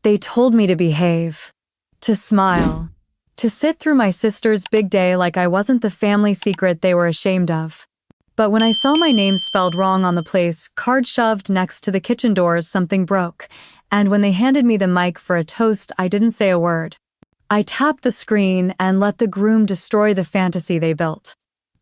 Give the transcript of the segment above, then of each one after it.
They told me to behave, to smile, to sit through my sister's big day like I wasn't the family secret they were ashamed of. But when I saw my name spelled wrong on the place card shoved next to the kitchen doors, something broke, and when they handed me the mic for a toast, I didn't say a word. I tapped the screen and let the groom destroy the fantasy they built.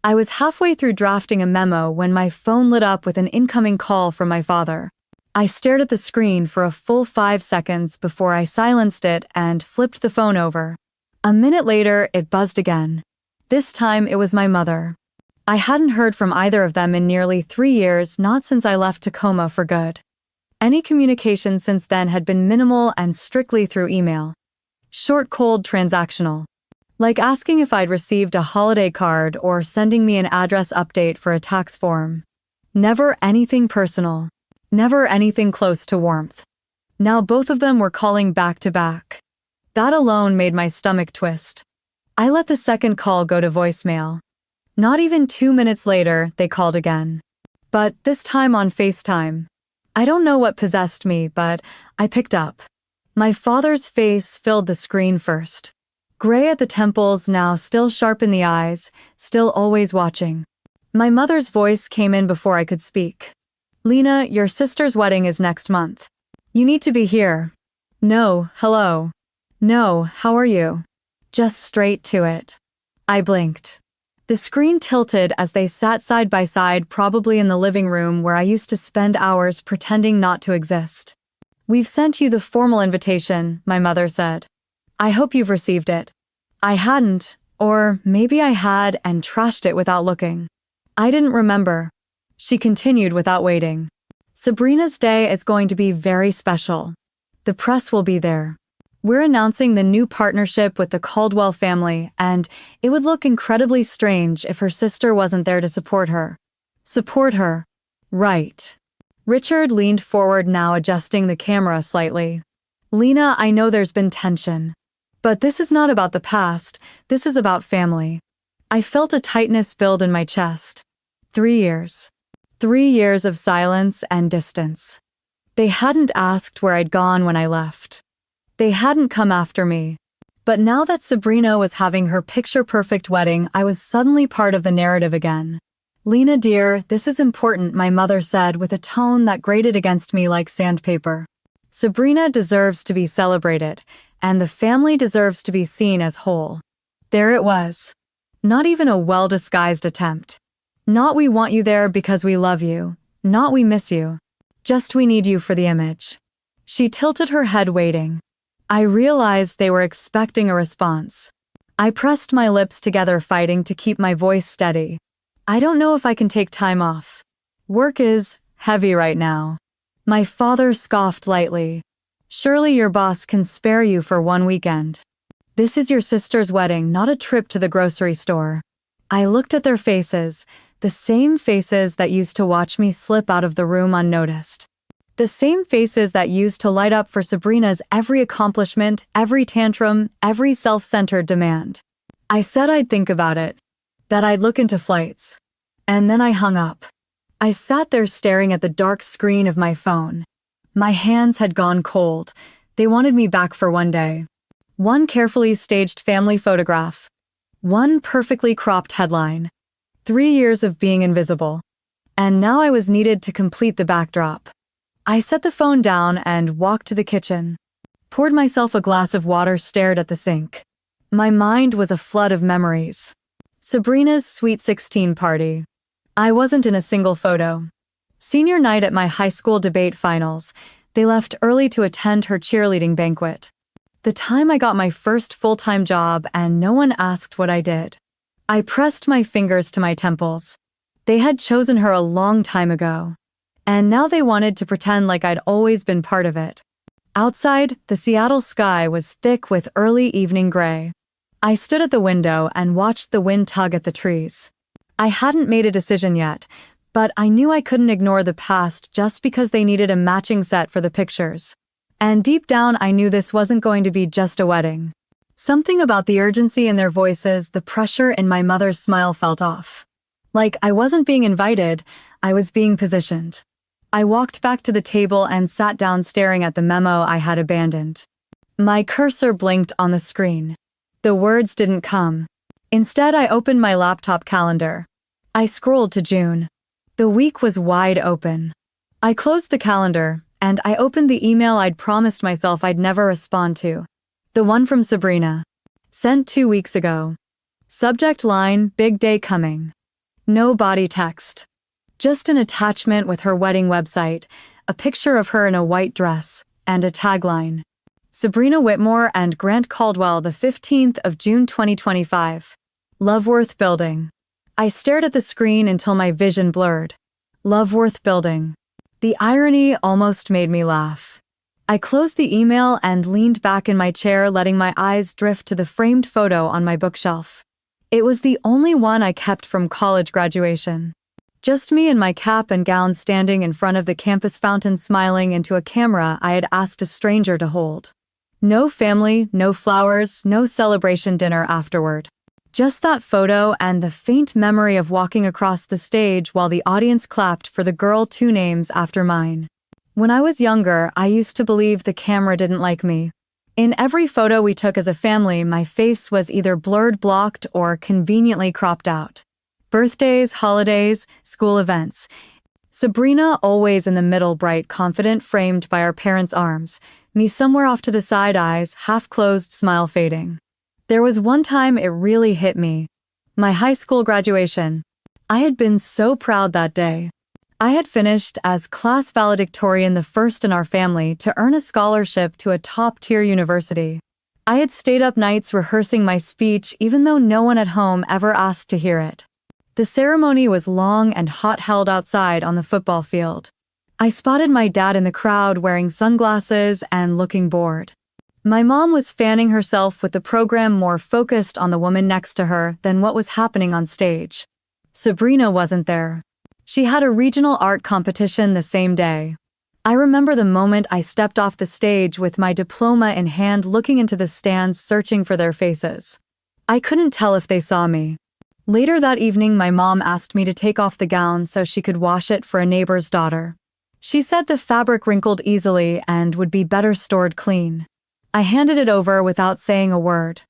I was halfway through drafting a memo when my phone lit up with an incoming call from my father. I stared at the screen for a full 5 seconds before I silenced it and flipped the phone over. A minute later, it buzzed again. This time, it was my mother. I hadn't heard from either of them in nearly 3 years, not since I left Tacoma for good. Any communication since then had been minimal and strictly through email. Short, cold, transactional. Like asking if I'd received a holiday card or sending me an address update for a tax form. Never anything personal. Never anything close to warmth. Now both of them were calling back to back. That alone made my stomach twist. I let the second call go to voicemail. Not even 2 minutes later, they called again. But this time on FaceTime. I don't know what possessed me, but I picked up. My father's face filled the screen first. Gray at the temples, now still sharp in the eyes, still always watching. My mother's voice came in before I could speak. Lena, your sister's wedding is next month. You need to be here. No, hello. No, how are you? Just straight to it. I blinked. The screen tilted as they sat side by side, probably in the living room where I used to spend hours pretending not to exist. We've sent you the formal invitation, my mother said. I hope you've received it. I hadn't, or maybe I had and trashed it without looking. I didn't remember. She continued without waiting. Sabrina's day is going to be very special. The press will be there. We're announcing the new partnership with the Caldwell family, and it would look incredibly strange if her sister wasn't there to support her. Support her. Right. Richard leaned forward, now adjusting the camera slightly. Lena, I know there's been tension. But this is not about the past, this is about family. I felt a tightness build in my chest. 3 years. 3 years of silence and distance. They hadn't asked where I'd gone when I left. They hadn't come after me. But now that Sabrina was having her picture-perfect wedding, I was suddenly part of the narrative again. Lena dear, this is important, my mother said with a tone that grated against me like sandpaper. Sabrina deserves to be celebrated, and the family deserves to be seen as whole. There it was. Not even a well-disguised attempt. Not we want you there because we love you. Not we miss you. Just we need you for the image. She tilted her head, waiting. I realized they were expecting a response. I pressed my lips together, fighting to keep my voice steady. I don't know if I can take time off. Work is heavy right now. My father scoffed lightly. Surely your boss can spare you for one weekend. This is your sister's wedding, not a trip to the grocery store. I looked at their faces, the same faces that used to watch me slip out of the room unnoticed. The same faces that used to light up for Sabrina's every accomplishment, every tantrum, every self-centered demand. I said I'd think about it, that I'd look into flights. And then I hung up. I sat there staring at the dark screen of my phone. My hands had gone cold. They wanted me back for one day. One carefully staged family photograph. One perfectly cropped headline. 3 years of being invisible. And now I was needed to complete the backdrop. I set the phone down and walked to the kitchen. Poured myself a glass of water, stared at the sink. My mind was a flood of memories. Sabrina's sweet 16 party. I wasn't in a single photo. Senior night at my high school debate finals. They left early to attend her cheerleading banquet. The time I got my first full-time job and no one asked what I did. I pressed my fingers to my temples. They had chosen her a long time ago. And now they wanted to pretend like I'd always been part of it. Outside, the Seattle sky was thick with early evening gray. I stood at the window and watched the wind tug at the trees. I hadn't made a decision yet, but I knew I couldn't ignore the past just because they needed a matching set for the pictures. And deep down, I knew this wasn't going to be just a wedding. Something about the urgency in their voices, the pressure in my mother's smile felt off. Like I wasn't being invited, I was being positioned. I walked back to the table and sat down, staring at the memo I had abandoned. My cursor blinked on the screen. The words didn't come. Instead, I opened my laptop calendar. I scrolled to June. The week was wide open. I closed the calendar, and I opened the email I'd promised myself I'd never respond to. The one from Sabrina. Sent 2 weeks ago. Subject line, big day coming. No body text. Just an attachment with her wedding website, a picture of her in a white dress, and a tagline. Sabrina Whitmore and Grant Caldwell, the 15th of June 2025. Loveworth Building. I stared at the screen until my vision blurred. Loveworth Building. The irony almost made me laugh. I closed the email and leaned back in my chair, letting my eyes drift to the framed photo on my bookshelf. It was the only one I kept from college graduation. Just me in my cap and gown standing in front of the campus fountain smiling into a camera I had asked a stranger to hold. No family, no flowers, no celebration dinner afterward. Just that photo and the faint memory of walking across the stage while the audience clapped for the girl 2 names after mine. When I was younger, I used to believe the camera didn't like me. In every photo we took as a family, my face was either blurred, blocked, or conveniently cropped out. Birthdays, holidays, school events. Sabrina always in the middle, bright, confident, framed by our parents' arms. Me somewhere off to the side, eyes, half-closed, smile fading. There was one time it really hit me. My high school graduation. I had been so proud that day. I had finished as class valedictorian, the first in our family to earn a scholarship to a top-tier university. I had stayed up nights rehearsing my speech even though no one at home ever asked to hear it. The ceremony was long and hot, held outside on the football field. I spotted my dad in the crowd wearing sunglasses and looking bored. My mom was fanning herself with the program more focused on the woman next to her than what was happening on stage. Sabrina wasn't there. She had a regional art competition the same day. I remember the moment I stepped off the stage with my diploma in hand, looking into the stands, searching for their faces. I couldn't tell if they saw me. Later that evening, my mom asked me to take off the gown so she could wash it for a neighbor's daughter. She said the fabric wrinkled easily and would be better stored clean. I handed it over without saying a word.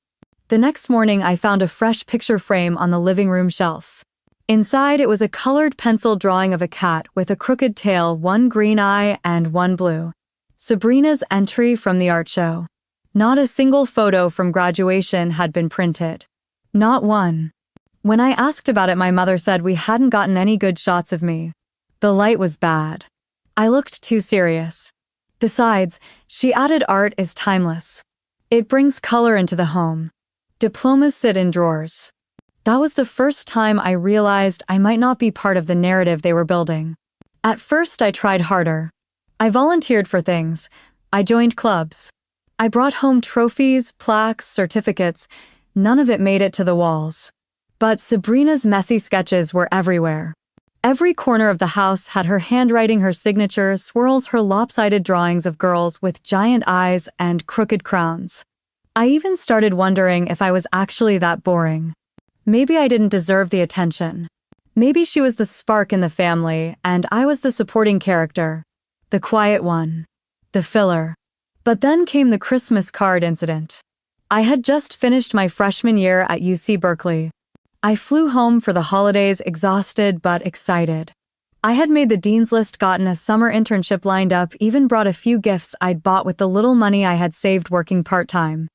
The next morning, I found a fresh picture frame on the living room shelf. Inside, it was a colored pencil drawing of a cat with a crooked tail, one green eye and one blue. Sabrina's entry from the art show. Not a single photo from graduation had been printed. Not one. When I asked about it, my mother said we hadn't gotten any good shots of me. The light was bad. I looked too serious. Besides, she added, art is timeless. It brings color into the home. Diplomas sit in drawers. That was the first time I realized I might not be part of the narrative they were building. At first, I tried harder. I volunteered for things. I joined clubs. I brought home trophies, plaques, certificates. None of it made it to the walls. But Sabrina's messy sketches were everywhere. Every corner of the house had her handwriting, her signature, swirls, her lopsided drawings of girls with giant eyes and crooked crowns. I even started wondering if I was actually that boring. Maybe I didn't deserve the attention. Maybe she was the spark in the family, and I was the supporting character. The quiet one. The filler. But then came the Christmas card incident. I had just finished my freshman year at UC Berkeley. I flew home for the holidays, exhausted but excited. I had made the dean's list, gotten a summer internship lined up, even brought a few gifts I'd bought with the little money I had saved working part-time.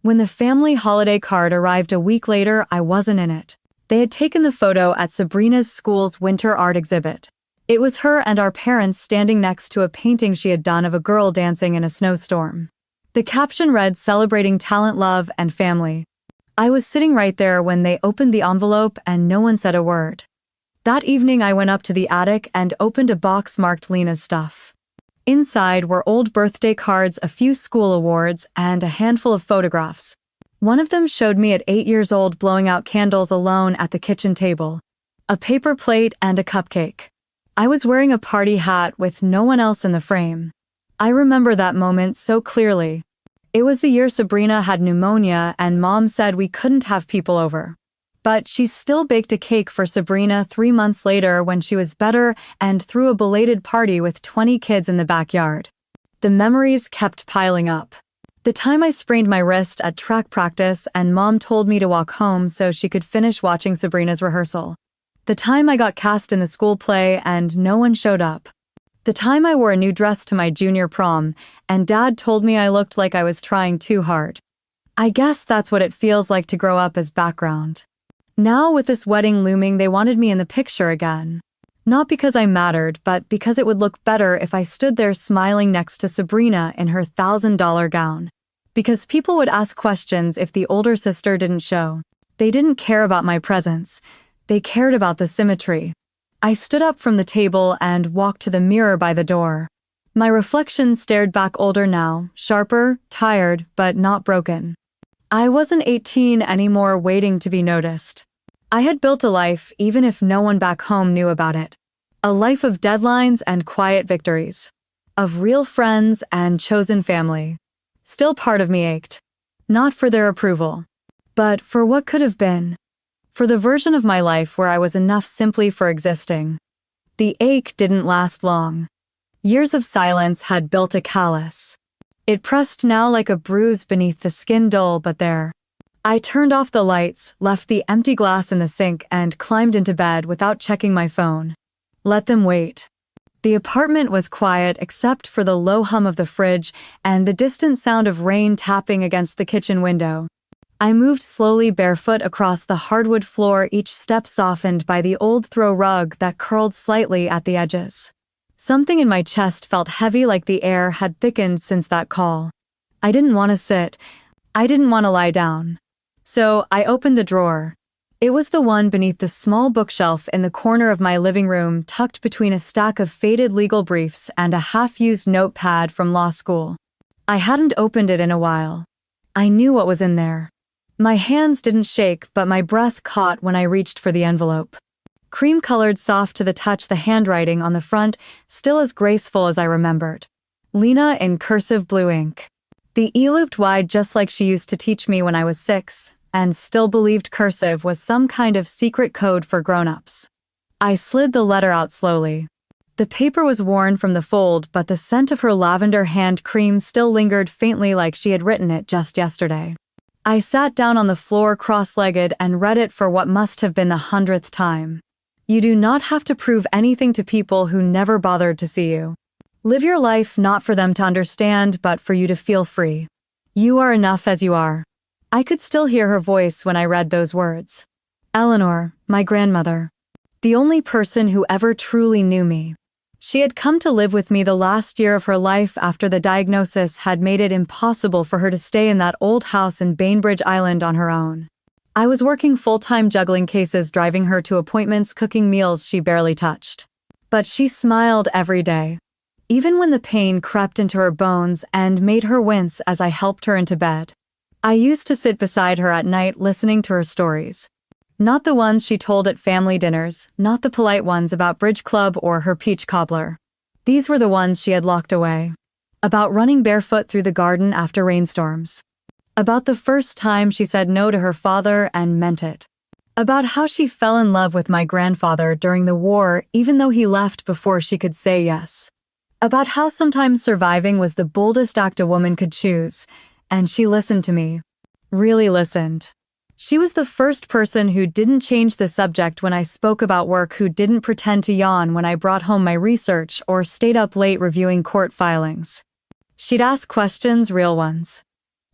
When the family holiday card arrived a week later, I wasn't in it. They had taken the photo at Sabrina's school's winter art exhibit. It was her and our parents standing next to a painting she had done of a girl dancing in a snowstorm. The caption read, "Celebrating talent, love, and family." I was sitting right there when they opened the envelope and no one said a word. That evening, I went up to the attic and opened a box marked Lena's stuff. Inside were old birthday cards, a few school awards, and a handful of photographs. One of them showed me at 8 years old blowing out candles alone at the kitchen table. A paper plate and a cupcake. I was wearing a party hat with no one else in the frame. I remember that moment so clearly. It was the year Sabrina had pneumonia and Mom said we couldn't have people over. But she still baked a cake for Sabrina 3 months later when she was better and threw a belated party with 20 kids in the backyard. The memories kept piling up. The time I sprained my wrist at track practice and Mom told me to walk home so she could finish watching Sabrina's rehearsal. The time I got cast in the school play and no one showed up. The time I wore a new dress to my junior prom and Dad told me I looked like I was trying too hard. I guess that's what it feels like to grow up as background. Now with this wedding looming, they wanted me in the picture again. Not because I mattered, but because it would look better if I stood there smiling next to Sabrina in her $1,000 gown. Because people would ask questions if the older sister didn't show. They didn't care about my presence. They cared about the symmetry. I stood up from the table and walked to the mirror by the door. My reflection stared back older now, sharper, tired, but not broken. I wasn't 18 anymore waiting to be noticed. I had built a life even if no one back home knew about it. A life of deadlines and quiet victories. Of real friends and chosen family. Still part of me ached. Not for their approval. But for what could have been. For the version of my life where I was enough simply for existing. The ache didn't last long. Years of silence had built a callus. It pressed now like a bruise beneath the skin, dull but there. I turned off the lights, left the empty glass in the sink, and climbed into bed without checking my phone. Let them wait. The apartment was quiet except for the low hum of the fridge and the distant sound of rain tapping against the kitchen window. I moved slowly barefoot across the hardwood floor, each step softened by the old throw rug that curled slightly at the edges. Something in my chest felt heavy, like the air had thickened since that call. I didn't want to sit. I didn't want to lie down. So I opened the drawer. It was the one beneath the small bookshelf in the corner of my living room, tucked between a stack of faded legal briefs and a half-used notepad from law school. I hadn't opened it in a while. I knew what was in there. My hands didn't shake, but my breath caught when I reached for the envelope. Cream-colored, soft to the touch, the handwriting on the front still as graceful as I remembered. Lena in cursive blue ink. The E looped wide just like she used to teach me when I was 6, and still believed cursive was some kind of secret code for grown-ups. I slid the letter out slowly. The paper was worn from the fold, but the scent of her lavender hand cream still lingered faintly, like she had written it just yesterday. I sat down on the floor cross-legged and read it for what must have been the 100th time. You do not have to prove anything to people who never bothered to see you. Live your life not for them to understand, but for you to feel free. You are enough as you are. I could still hear her voice when I read those words. Eleanor, my grandmother. The only person who ever truly knew me. She had come to live with me the last year of her life after the diagnosis had made it impossible for her to stay in that old house in Bainbridge Island on her own. I was working full-time, juggling cases, driving her to appointments, cooking meals she barely touched. But she smiled every day. Even when the pain crept into her bones and made her wince as I helped her into bed. I used to sit beside her at night listening to her stories. Not the ones she told at family dinners, not the polite ones about bridge club or her peach cobbler. These were the ones she had locked away. About running barefoot through the garden after rainstorms. About the first time she said no to her father and meant it. About how she fell in love with my grandfather during the war even though he left before she could say yes. About how sometimes surviving was the boldest act a woman could choose, and she listened to me. Really listened. She was the first person who didn't change the subject when I spoke about work, who didn't pretend to yawn when I brought home my research or stayed up late reviewing court filings. She'd ask questions, real ones.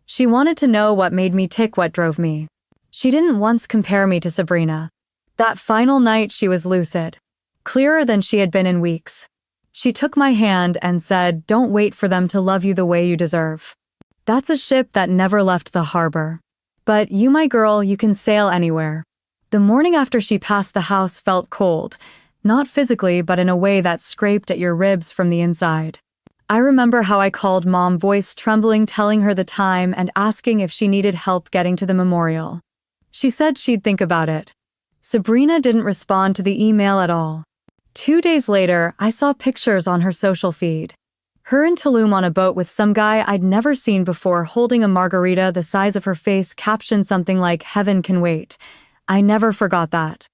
She wanted to know what made me tick, what drove me. She didn't once compare me to Sabrina. That final night she was lucid. Clearer than she had been in weeks. She took my hand and said, "Don't wait for them to love you the way you deserve. That's a ship that never left the harbor. But you, my girl, you can sail anywhere." The morning after she passed, the house felt cold. Not physically, but in a way that scraped at your ribs from the inside. I remember how I called Mom, voice trembling, telling her the time and asking if she needed help getting to the memorial. She said she'd think about it. Sabrina didn't respond to the email at all. 2 days later, I saw pictures on her social feed. Her in Tulum on a boat with some guy I'd never seen before, holding a margarita the size of her face, captioned something like, "Heaven can wait." I never forgot that.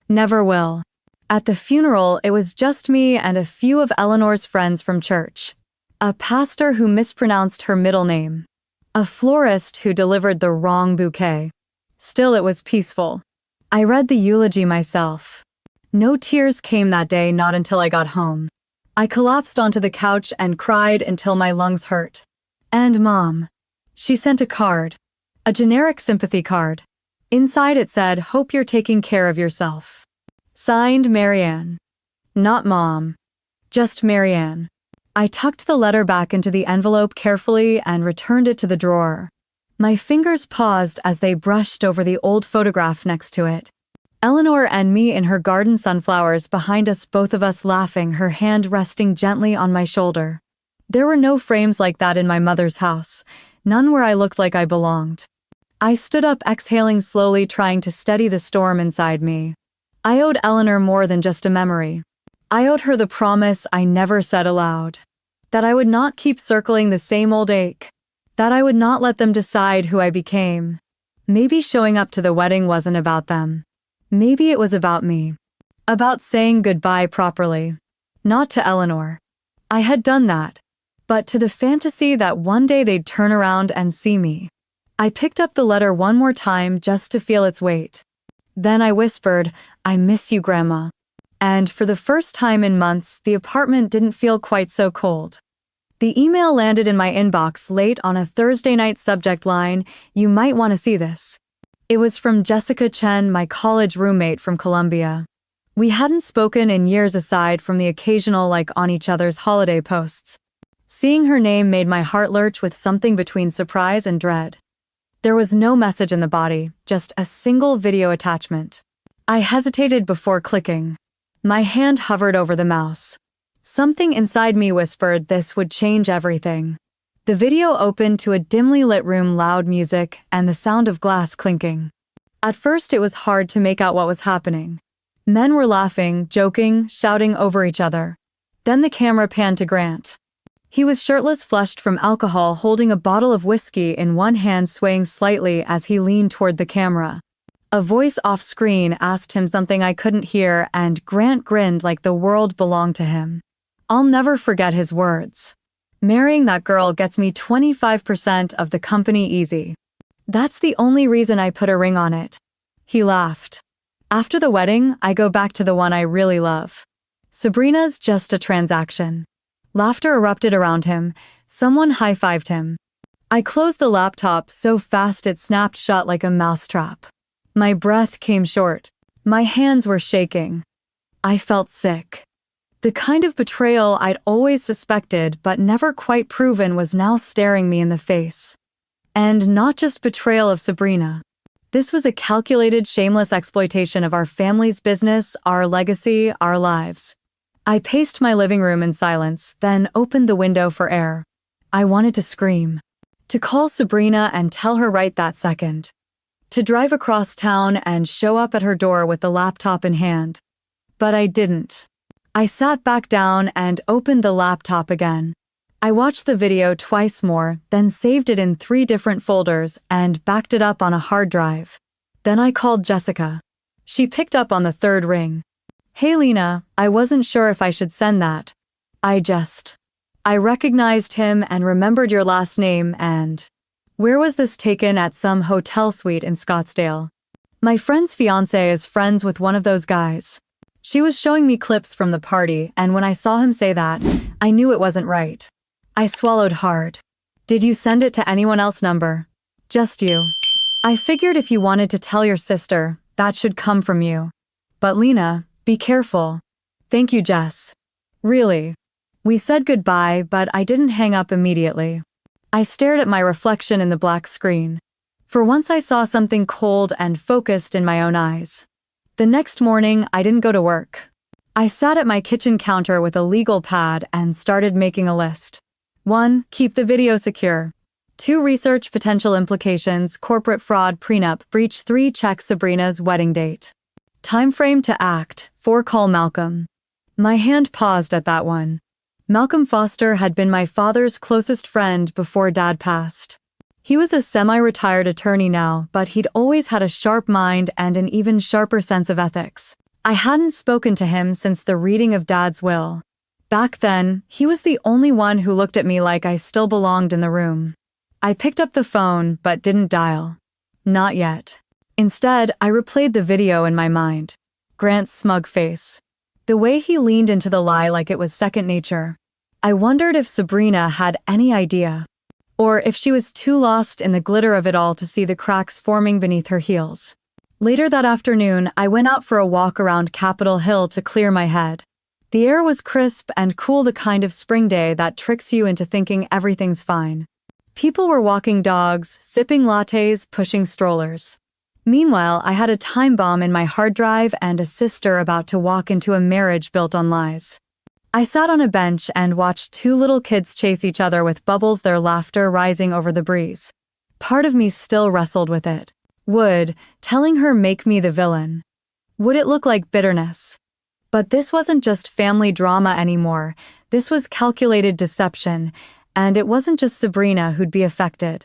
Never will. At the funeral, it was just me and a few of Eleanor's friends from church. A pastor who mispronounced her middle name. A florist who delivered the wrong bouquet. Still, it was peaceful. I read the eulogy myself. No tears came that day, not until I got home. I collapsed onto the couch and cried until my lungs hurt. And Mom. She sent a card. A generic sympathy card. Inside it said, "Hope you're taking care of yourself." Signed, Marianne. Not Mom. Just Marianne. I tucked the letter back into the envelope carefully and returned it to the drawer. My fingers paused as they brushed over the old photograph next to it. Eleanor and me in her garden sunflowers behind us, both of us laughing, her hand resting gently on my shoulder. There were no frames like that in my mother's house, none where I looked like I belonged. I stood up, exhaling slowly, trying to steady the storm inside me. I owed Eleanor more than just a memory. I owed her the promise I never said aloud. That I would not keep circling the same old ache. That I would not let them decide who I became. Maybe showing up to the wedding wasn't about them. Maybe it was about me. About saying goodbye properly. Not to Eleanor. I had done that. But to the fantasy that one day they'd turn around and see me. I picked up the letter one more time just to feel its weight. Then I whispered, "I miss you, Grandma." And for the first time in months, the apartment didn't feel quite so cold. The email landed in my inbox late on a Thursday night, subject line, "You might want to see this." It was from Jessica Chen, my college roommate from Columbia. We hadn't spoken in years aside from the occasional like on each other's holiday posts. Seeing her name made my heart lurch with something between surprise and dread. There was no message in the body, just a single video attachment. I hesitated before clicking. My hand hovered over the mouse. Something inside me whispered this would change everything. The video opened to a dimly lit room, loud music, and the sound of glass clinking. At first it was hard to make out what was happening. Men were laughing, joking, shouting over each other. Then the camera panned to Grant. He was shirtless, flushed from alcohol, holding a bottle of whiskey in one hand, swaying slightly as he leaned toward the camera. A voice off screen asked him something I couldn't hear, and Grant grinned like the world belonged to him. I'll never forget his words. "Marrying that girl gets me 25% of the company easy. That's the only reason I put a ring on it." He laughed. "After the wedding, I go back to the one I really love. Sabrina's just a transaction." Laughter erupted around him. Someone high-fived him. I closed the laptop so fast it snapped shut like a mousetrap. My breath came short. My hands were shaking. I felt sick. The kind of betrayal I'd always suspected but never quite proven was now staring me in the face. And not just betrayal of Sabrina. This was a calculated, shameless exploitation of our family's business, our legacy, our lives. I paced my living room in silence, then opened the window for air. I wanted to scream. To call Sabrina and tell her right that second. To drive across town and show up at her door with the laptop in hand. But I didn't. I sat back down and opened the laptop again. I watched the video twice more, then saved it in 3 different folders and backed it up on a hard drive. Then I called Jessica. She picked up on the 3rd ring. "Hey Lena, I wasn't sure if I should send that. I recognized him and remembered your last name and..." "Where was this taken?" "At some hotel suite in Scottsdale. My friend's fiancé is friends with one of those guys." She was showing me clips from the party, and when I saw him say that, I knew it wasn't right. I swallowed hard. "Did you send it to anyone else?" "Number. Just you. I figured if you wanted to tell your sister, that should come from you. But Lena, be careful." "Thank you, Jess. Really." We said goodbye, but I didn't hang up immediately. I stared at my reflection in the black screen. For once I saw something cold and focused in my own eyes. The next morning, I didn't go to work. I sat at my kitchen counter with a legal pad and started making a list. 1. Keep the video secure. 2. Research potential implications, corporate fraud, prenup, breach. 3. Check Sabrina's wedding date. Time frame to act. 4. Call Malcolm. My hand paused at that one. Malcolm Foster had been my father's closest friend before Dad passed. He was a semi-retired attorney now, but he'd always had a sharp mind and an even sharper sense of ethics. I hadn't spoken to him since the reading of Dad's will. Back then, he was the only one who looked at me like I still belonged in the room. I picked up the phone, but didn't dial. Not yet. Instead, I replayed the video in my mind. Grant's smug face. The way he leaned into the lie like it was second nature. I wondered if Sabrina had any idea. Or if she was too lost in the glitter of it all to see the cracks forming beneath her heels. Later that afternoon, I went out for a walk around Capitol Hill to clear my head. The air was crisp and cool, the kind of spring day that tricks you into thinking everything's fine. People were walking dogs, sipping lattes, pushing strollers. Meanwhile, I had a time bomb in my hard drive and a sister about to walk into a marriage built on lies. I sat on a bench and watched two little kids chase each other with bubbles, their laughter rising over the breeze. Part of me still wrestled with it. Would telling her make me the villain? Would it look like bitterness? But this wasn't just family drama anymore. This was calculated deception, and it wasn't just Sabrina who'd be affected.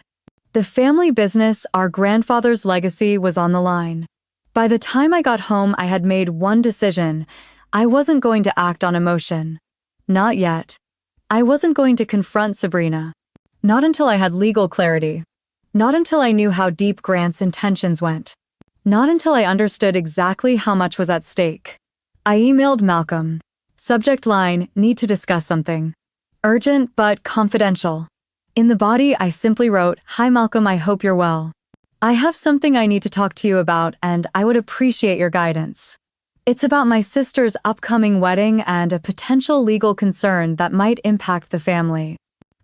The family business, our grandfather's legacy, was on the line. By the time I got home, I had made one decision. I wasn't going to act on emotion. Not yet. I wasn't going to confront Sabrina. Not until I had legal clarity. Not until I knew how deep Grant's intentions went. Not until I understood exactly how much was at stake. I emailed Malcolm. Subject line, need to discuss something. Urgent but confidential. In the body, I simply wrote, "Hi Malcolm, I hope you're well. I have something I need to talk to you about, and I would appreciate your guidance. It's about my sister's upcoming wedding and a potential legal concern that might impact the family.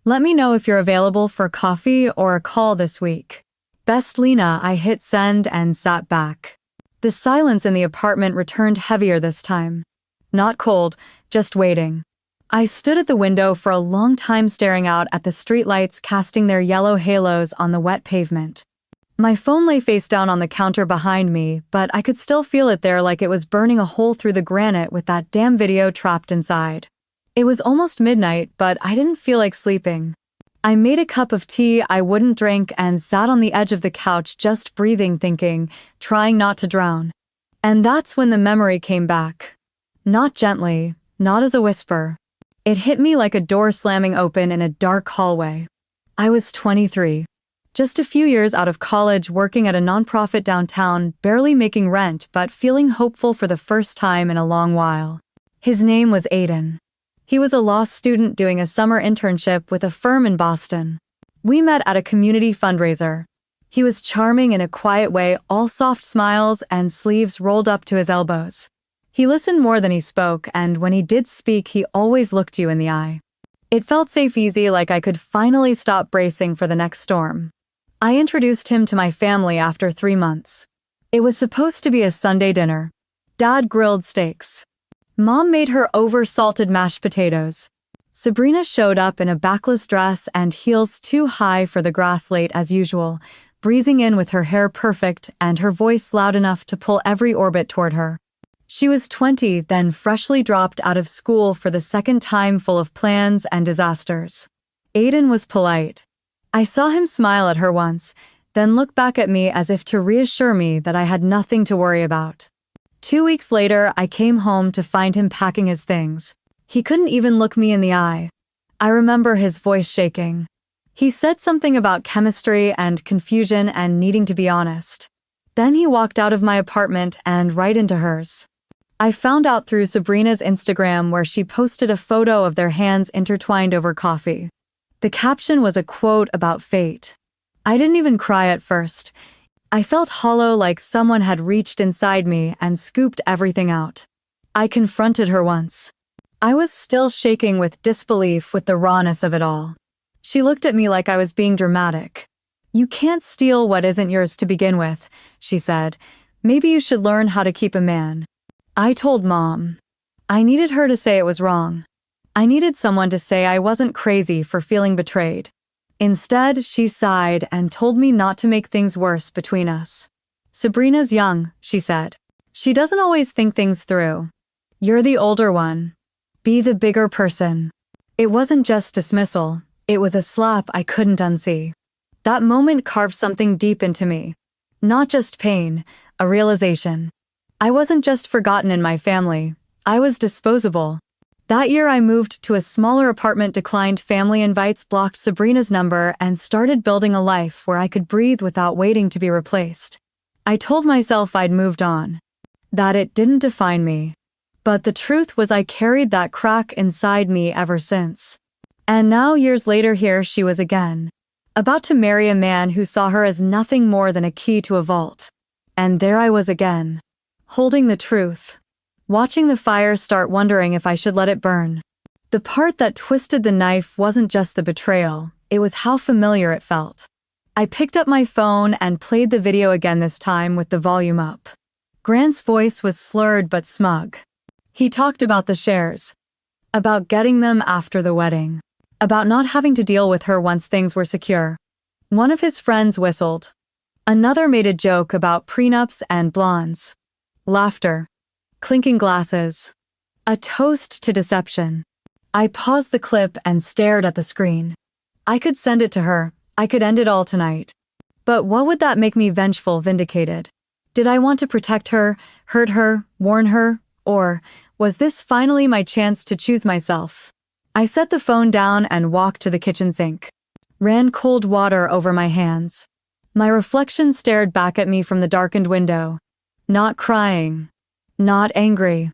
Let me know if you're available for coffee or a call this week. Best Lena." I hit send and sat back. The silence in the apartment returned heavier this time. Not cold, just waiting. I stood at the window for a long time, staring out at the streetlights casting their yellow halos on the wet pavement. My phone lay face down on the counter behind me, but I could still feel it there, like it was burning a hole through the granite with that damn video trapped inside. It was almost midnight, but I didn't feel like sleeping. I made a cup of tea I wouldn't drink and sat on the edge of the couch, just breathing, thinking, trying not to drown. And that's when the memory came back. Not gently, not as a whisper. It hit me like a door slamming open in a dark hallway. I was 23. Just a few years out of college, working at a nonprofit downtown, barely making rent but feeling hopeful for the first time in a long while. His name was Aiden. He was a law student doing a summer internship with a firm in Boston. We met at a community fundraiser. He was charming in a quiet way, all soft smiles and sleeves rolled up to his elbows. He listened more than he spoke, and when he did speak, he always looked you in the eye. It felt safe, easy, like I could finally stop bracing for the next storm. I introduced him to my family after 3 months. It was supposed to be a Sunday dinner. Dad grilled steaks. Mom made her over-salted mashed potatoes. Sabrina showed up in a backless dress and heels too high for the grass, late as usual, breezing in with her hair perfect and her voice loud enough to pull every orbit toward her. She was 20, then freshly dropped out of school for the second time, full of plans and disasters. Aiden was polite. I saw him smile at her once, then look back at me as if to reassure me that I had nothing to worry about. 2 weeks later, I came home to find him packing his things. He couldn't even look me in the eye. I remember his voice shaking. He said something about chemistry and confusion and needing to be honest. Then he walked out of my apartment and right into hers. I found out through Sabrina's Instagram, where she posted a photo of their hands intertwined over coffee. The caption was a quote about fate. I didn't even cry at first. I felt hollow, like someone had reached inside me and scooped everything out. I confronted her once. I was still shaking with disbelief with the rawness of it all. She looked at me like I was being dramatic. "You can't steal what isn't yours to begin with," she said. "Maybe you should learn how to keep a man." I told Mom. I needed her to say it was wrong. I needed someone to say I wasn't crazy for feeling betrayed. Instead, she sighed and told me not to make things worse between us. "Sabrina's young," she said. "She doesn't always think things through. You're the older one. Be the bigger person." It wasn't just dismissal. It was a slap I couldn't unsee. That moment carved something deep into me. Not just pain, a realization. I wasn't just forgotten in my family. I was disposable. That year I moved to a smaller apartment, declined family invites, blocked Sabrina's number, and started building a life where I could breathe without waiting to be replaced. I told myself I'd moved on, that it didn't define me. But the truth was I carried that crack inside me ever since. And now, years later, here she was again, about to marry a man who saw her as nothing more than a key to a vault. And there I was again, holding the truth, watching the fire start, wondering if I should let it burn. The part that twisted the knife wasn't just the betrayal, it was how familiar it felt. I picked up my phone and played the video again, this time with the volume up. Grant's voice was slurred but smug. He talked about the shares, about getting them after the wedding, about not having to deal with her once things were secure. One of his friends whistled. Another made a joke about prenups and blondes. Laughter. Clinking glasses. A toast to deception. I paused the clip and stared at the screen. I could send it to her. I could end it all tonight. But what would that make me? Vengeful, vindicated? Did I want to protect her, hurt her, warn her? Or was this finally my chance to choose myself? I set the phone down and walked to the kitchen sink. Ran cold water over my hands. My reflection stared back at me from the darkened window. Not crying. Not angry.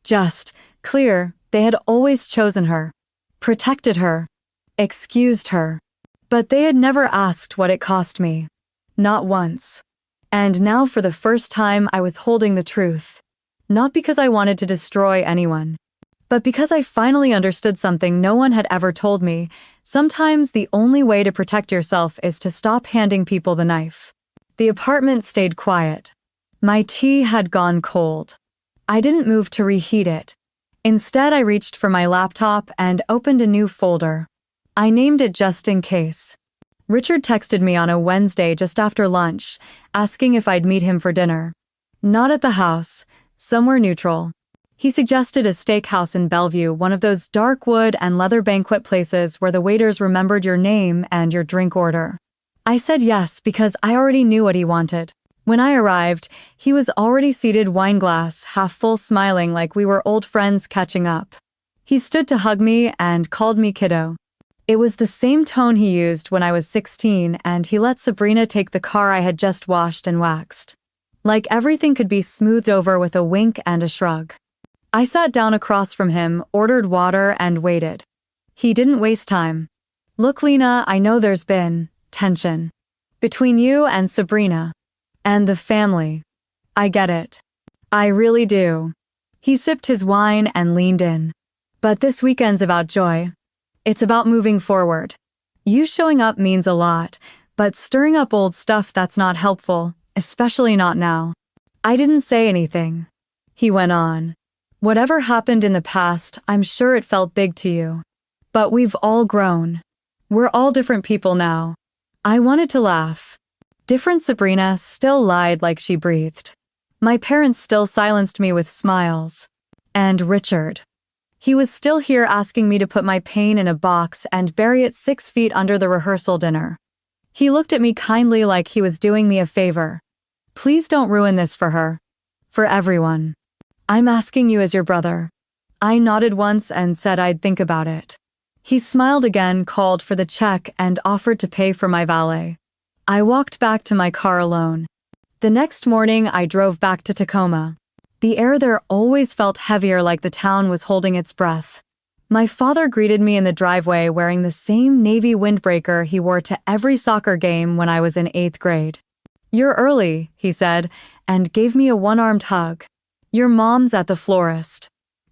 Just clear. They had always chosen her. Protected her. Excused her. But they had never asked what it cost me. Not once. And now, for the first time, I was holding the truth. Not because I wanted to destroy anyone, but because I finally understood something no one had ever told me. Sometimes the only way to protect yourself is to stop handing people the knife. The apartment stayed quiet. My tea had gone cold. I didn't move to reheat it. Instead, I reached for my laptop and opened a new folder. I named it just in case. Richard texted me on a Wednesday just after lunch, asking if I'd meet him for dinner. Not at the house, somewhere neutral. He suggested a steakhouse in Bellevue, one of those dark wood and leather banquet places where the waiters remembered your name and your drink order. I said yes because I already knew what he wanted. When I arrived, he was already seated, wine glass half full, smiling like we were old friends catching up. He stood to hug me and called me kiddo. It was the same tone he used when I was 16, and he let Sabrina take the car I had just washed and waxed. Like everything could be smoothed over with a wink and a shrug. I sat down across from him, ordered water, and waited. He didn't waste time. Look, Lena, I know there's been tension between you and Sabrina and the family. I get it. I really do. He sipped his wine and leaned in. But this weekend's about joy. It's about moving forward. You showing up means a lot, but stirring up old stuff, that's not helpful, especially not now. I didn't say anything. He went on. Whatever happened in the past, I'm sure it felt big to you. But we've all grown. We're all different people now. I wanted to laugh. Different Sabrina still lied like she breathed. My parents still silenced me with smiles. And Richard. He was still here, asking me to put my pain in a box and bury it 6 feet under the rehearsal dinner. He looked at me kindly like he was doing me a favor. Please don't ruin this for her. For everyone. I'm asking you as your brother. I nodded once and said I'd think about it. He smiled again, called for the check, and offered to pay for my valet. I walked back to my car alone. The next morning, I drove back to Tacoma. The air there always felt heavier, like the town was holding its breath. My father greeted me in the driveway wearing the same navy windbreaker he wore to every soccer game when I was in 8th grade. "You're early," he said, and gave me a one-armed hug. "Your mom's at the florist."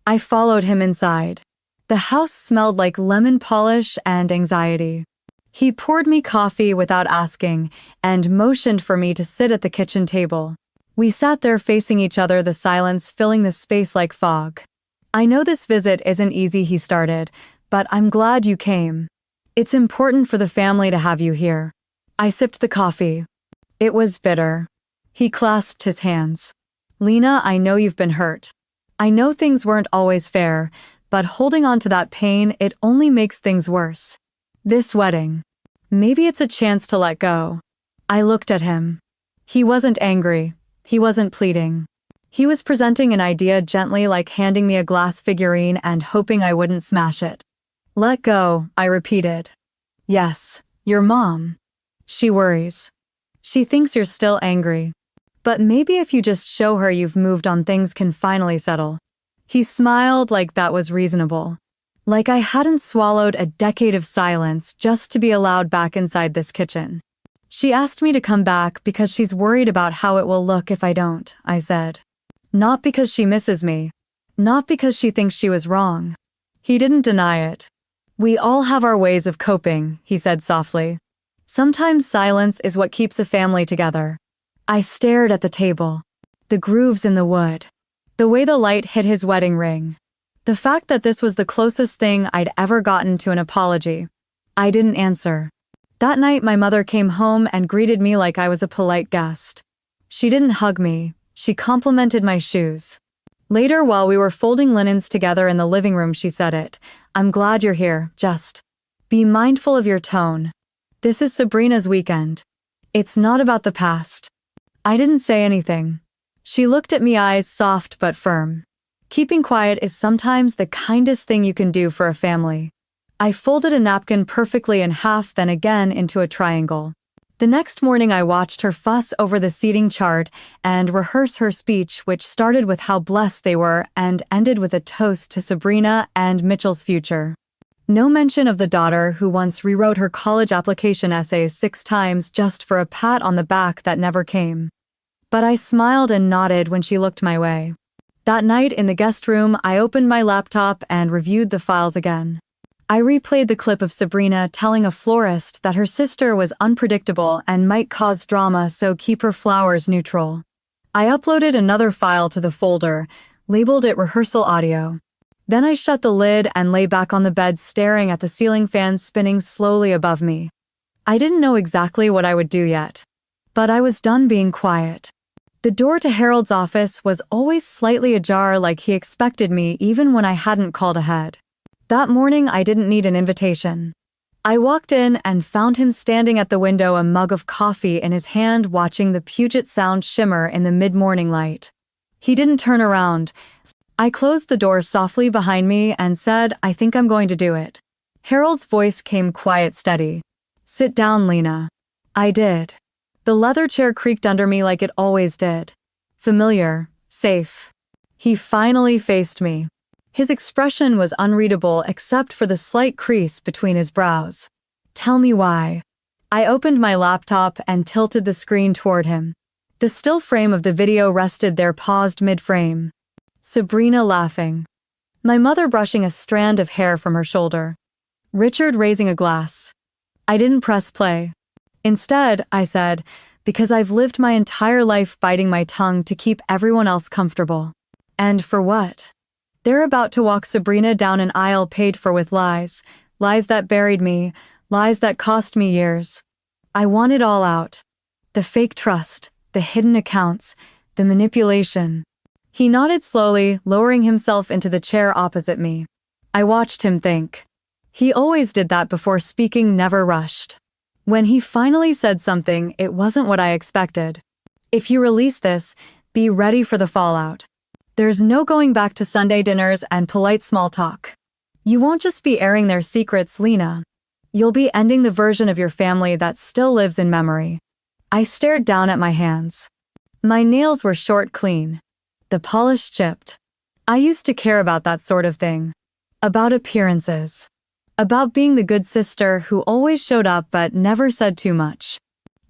I followed him inside. The house smelled like lemon polish and anxiety. He poured me coffee without asking and motioned for me to sit at the kitchen table. We sat there facing each other, the silence filling the space like fog. "I know this visit isn't easy," he started, "but I'm glad you came. It's important for the family to have you here." I sipped the coffee. It was bitter. He clasped his hands. "Lena, I know you've been hurt. I know things weren't always fair, but holding on to that pain, it only makes things worse. This wedding. Maybe it's a chance to let go." I looked at him. He wasn't angry. He wasn't pleading. He was presenting an idea gently, like handing me a glass figurine and hoping I wouldn't smash it. Let go, I repeated. Yes, your mom. She worries. She thinks you're still angry. But maybe if you just show her you've moved on, things can finally settle. He smiled like that was reasonable. Like I hadn't swallowed a decade of silence just to be allowed back inside this kitchen. She asked me to come back because she's worried about how it will look if I don't, I said. Not because she misses me. Not because she thinks she was wrong. He didn't deny it. We all have our ways of coping, he said softly. Sometimes silence is what keeps a family together. I stared at the table. The grooves in the wood. The way the light hit his wedding ring. The fact that this was the closest thing I'd ever gotten to an apology. I didn't answer. That night my mother came home and greeted me like I was a polite guest. She didn't hug me. She complimented my shoes. Later, while we were folding linens together in the living room, she said it. I'm glad you're here, just be mindful of your tone. This is Sabrina's weekend. It's not about the past. I didn't say anything. She looked at me, eyes soft but firm. Keeping quiet is sometimes the kindest thing you can do for a family. I folded a napkin perfectly in half, then again into a triangle. The next morning I watched her fuss over the seating chart and rehearse her speech, which started with how blessed they were and ended with a toast to Sabrina and Mitchell's future. No mention of the daughter who once rewrote her college application essays 6 times just for a pat on the back that never came. But I smiled and nodded when she looked my way. That night in the guest room, I opened my laptop and reviewed the files again. I replayed the clip of Sabrina telling a florist that her sister was unpredictable and might cause drama, so keep her flowers neutral. I uploaded another file to the folder, labeled it rehearsal audio. Then I shut the lid and lay back on the bed staring at the ceiling fan spinning slowly above me. I didn't know exactly what I would do yet. But I was done being quiet. The door to Harold's office was always slightly ajar, like he expected me even when I hadn't called ahead. That morning I didn't need an invitation. I walked in and found him standing at the window, a mug of coffee in his hand, watching the Puget Sound shimmer in the mid-morning light. He didn't turn around. I closed the door softly behind me and said, I think I'm going to do it. Harold's voice came quiet, steady. Sit down, Lena. I did. The leather chair creaked under me like it always did. Familiar, safe. He finally faced me. His expression was unreadable except for the slight crease between his brows. Tell me why. I opened my laptop and tilted the screen toward him. The still frame of the video rested there, paused mid-frame. Sabrina laughing. My mother brushing a strand of hair from her shoulder. Richard raising a glass. I didn't press play. Instead, I said, because I've lived my entire life biting my tongue to keep everyone else comfortable. And for what? They're about to walk Sabrina down an aisle paid for with lies. Lies that buried me. Lies that cost me years. I want it all out. The fake trust, the hidden accounts, the manipulation. He nodded slowly, lowering himself into the chair opposite me. I watched him think. He always did that before speaking, never rushed. When he finally said something, it wasn't what I expected. If you release this, be ready for the fallout. There's no going back to Sunday dinners and polite small talk. You won't just be airing their secrets, Lena. You'll be ending the version of your family that still lives in memory. I stared down at my hands. My nails were short, clean. The polish chipped. I used to care about that sort of thing. About appearances. About being the good sister who always showed up but never said too much.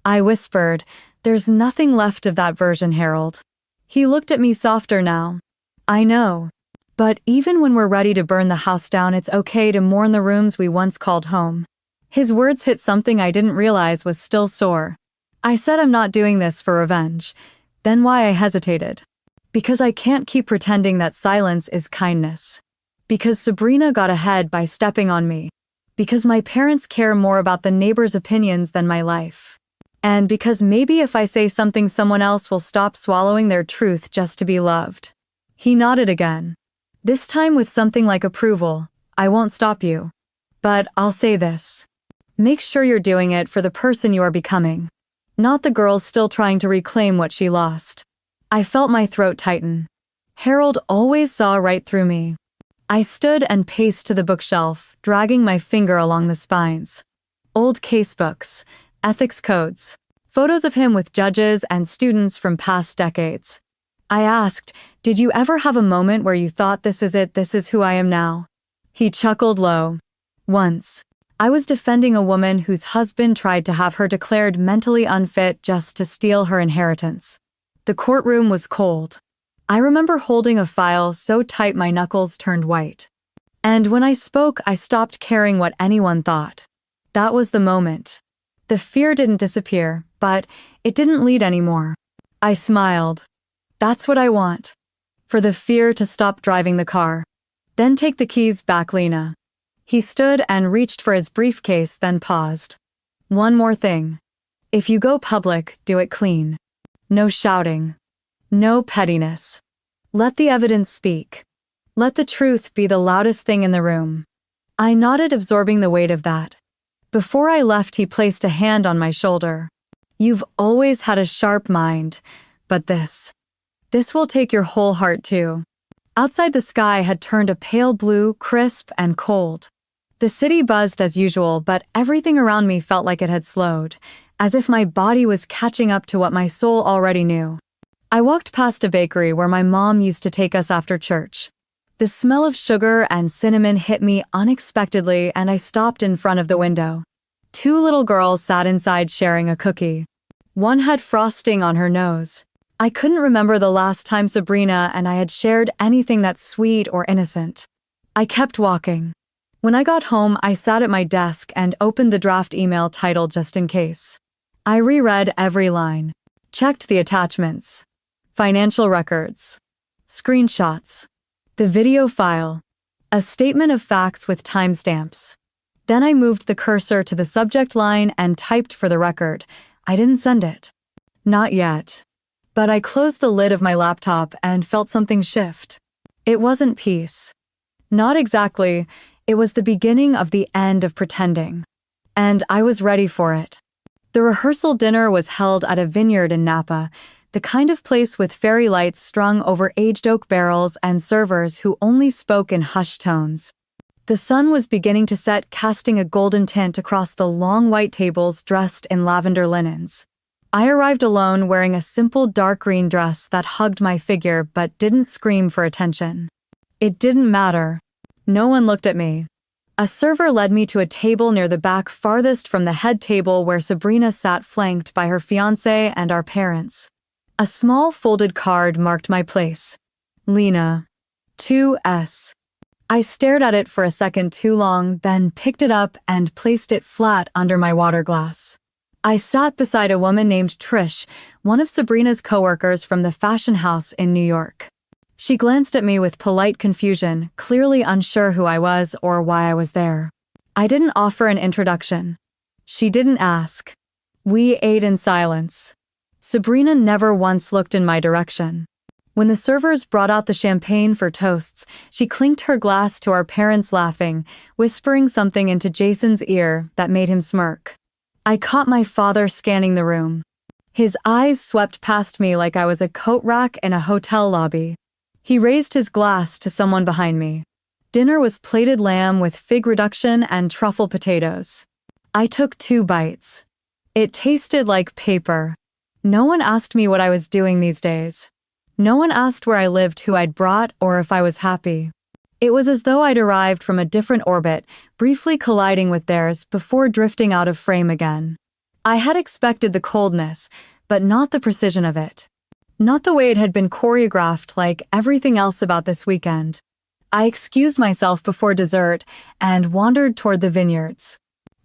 I whispered, there's nothing left of that version, Harold. He looked at me softer now. I know. But even when we're ready to burn the house down, it's okay to mourn the rooms we once called home. His words hit something I didn't realize was still sore. I said I'm not doing this for revenge. Then why I hesitated. Because I can't keep pretending that silence is kindness. Because Sabrina got ahead by stepping on me. Because my parents care more about the neighbors' opinions than my life. And because maybe if I say something, someone else will stop swallowing their truth just to be loved. He nodded again. This time with something like approval. I won't stop you. But I'll say this. Make sure you're doing it for the person you are becoming. Not the girl still trying to reclaim what she lost. I felt my throat tighten. Harold always saw right through me. I stood and paced to the bookshelf, dragging my finger along the spines. Old casebooks, ethics codes, photos of him with judges and students from past decades. I asked, "Did you ever have a moment where you thought this is it, this is who I am now?" He chuckled low. "Once. I was defending a woman whose husband tried to have her declared mentally unfit just to steal her inheritance. The courtroom was cold. I remember holding a file so tight my knuckles turned white. And when I spoke, I stopped caring what anyone thought. That was the moment. The fear didn't disappear, but it didn't lead anymore." I smiled. "That's what I want. For the fear to stop driving the car. Then take the keys back, Lena." He stood and reached for his briefcase, then paused. "One more thing. If you go public, do it clean. No shouting. No pettiness. Let the evidence speak. Let the truth be the loudest thing in the room." I nodded, absorbing the weight of that. Before I left, he placed a hand on my shoulder. "You've always had a sharp mind, but this will take your whole heart too." Outside, the sky had turned a pale blue, crisp and cold. The city buzzed as usual, but everything around me felt like it had slowed, as if my body was catching up to what my soul already knew. I walked past a bakery where my mom used to take us after church. The smell of sugar and cinnamon hit me unexpectedly, and I stopped in front of the window. Two little girls sat inside sharing a cookie. One had frosting on her nose. I couldn't remember the last time Sabrina and I had shared anything that sweet or innocent. I kept walking. When I got home, I sat at my desk and opened the draft email titled "Just in Case." I reread every line, checked the attachments, financial records, screenshots, the video file, a statement of facts with timestamps. Then I moved the cursor to the subject line and typed for the record. I didn't send it. Not yet. But I closed the lid of my laptop and felt something shift. It wasn't peace. Not exactly. It was the beginning of the end of pretending. And I was ready for it. The rehearsal dinner was held at a vineyard in Napa, the kind of place with fairy lights strung over aged oak barrels and servers who only spoke in hushed tones. The sun was beginning to set, casting a golden tint across the long white tables dressed in lavender linens. I arrived alone, wearing a simple dark green dress that hugged my figure but didn't scream for attention. It didn't matter. No one looked at me. A server led me to a table near the back, farthest from the head table, where Sabrina sat, flanked by her fiancé and our parents. A small folded card marked my place. Lena. 2S. I stared at it for a second too long, then picked it up and placed it flat under my water glass. I sat beside a woman named Trish, one of Sabrina's coworkers from the fashion house in New York. She glanced at me with polite confusion, clearly unsure who I was or why I was there. I didn't offer an introduction. She didn't ask. We ate in silence. Sabrina never once looked in my direction. When the servers brought out the champagne for toasts, she clinked her glass to our parents, laughing, whispering something into Jason's ear that made him smirk. I caught my father scanning the room. His eyes swept past me like I was a coat rack in a hotel lobby. He raised his glass to someone behind me. Dinner was plated lamb with fig reduction and truffle potatoes. I took 2 bites. It tasted like paper. No one asked me what I was doing these days. No one asked where I lived, who I'd brought, or if I was happy. It was as though I'd arrived from a different orbit, briefly colliding with theirs before drifting out of frame again. I had expected the coldness, but not the precision of it. Not the way it had been choreographed like everything else about this weekend. I excused myself before dessert and wandered toward the vineyards.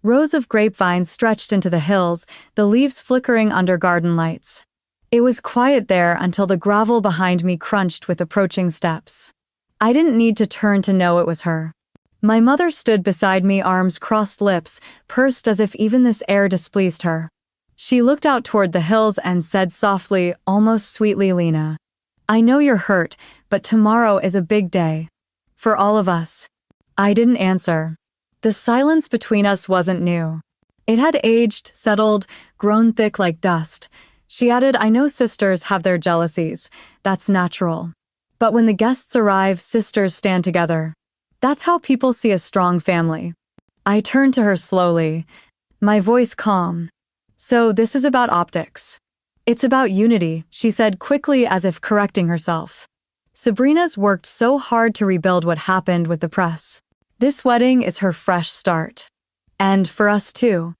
Rows of grapevines stretched into the hills, the leaves flickering under garden lights. It was quiet there until the gravel behind me crunched with approaching steps. I didn't need to turn to know it was her. My mother stood beside me, arms crossed, lips pursed as if even this air displeased her. She looked out toward the hills and said softly, almost sweetly, "Lena, I know you're hurt, but tomorrow is a big day. For all of us." I didn't answer. The silence between us wasn't new. It had aged, settled, grown thick like dust, She added, I know sisters have their jealousies. That's natural. But when the guests arrive, sisters stand together. That's how people see a strong family. I turned to her slowly, my voice calm. So this is about optics. It's about unity, she said quickly as if correcting herself. Sabrina's worked so hard to rebuild what happened with the press. This wedding is her fresh start. And for us too.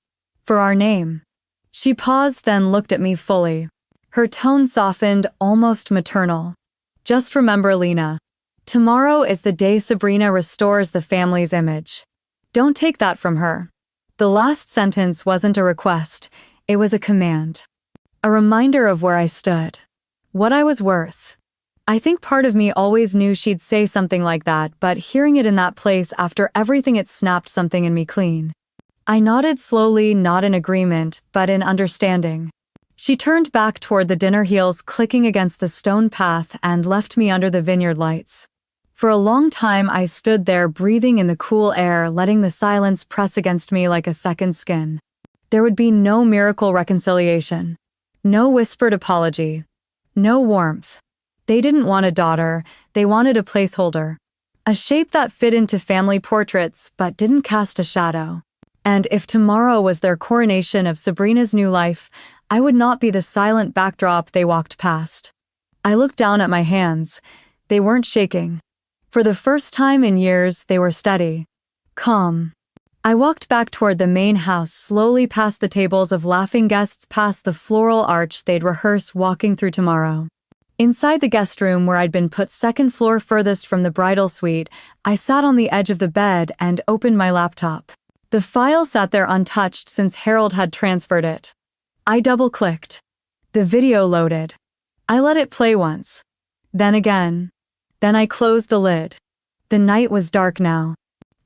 For our name. She paused, then looked at me fully. Her tone softened, almost maternal. Just remember, Lena. Tomorrow is the day Sabrina restores the family's image. Don't take that from her. The last sentence wasn't a request, it was a command. A reminder of where I stood. What I was worth. I think part of me always knew she'd say something like that, but hearing it in that place after everything, it snapped something in me clean. I nodded slowly, not in agreement, but in understanding. She turned back toward the dinner heels clicking against the stone path and left me under the vineyard lights. For a long time I stood there breathing in the cool air, letting the silence press against me like a second skin. There would be no miracle reconciliation. No whispered apology. No warmth. They didn't want a daughter, they wanted a placeholder. A shape that fit into family portraits but didn't cast a shadow. And if tomorrow was their coronation of Sabrina's new life, I would not be the silent backdrop they walked past. I looked down at my hands. They weren't shaking. For the first time in years, they were steady. Calm. I walked back toward the main house, slowly past the tables of laughing guests, past the floral arch they'd rehearse walking through tomorrow. Inside the guest room, where I'd been put second floor furthest from the bridal suite, I sat on the edge of the bed and opened my laptop. The file sat there untouched since Harold had transferred it. I double-clicked. The video loaded. I let it play once. Then again. Then I closed the lid. The night was dark now.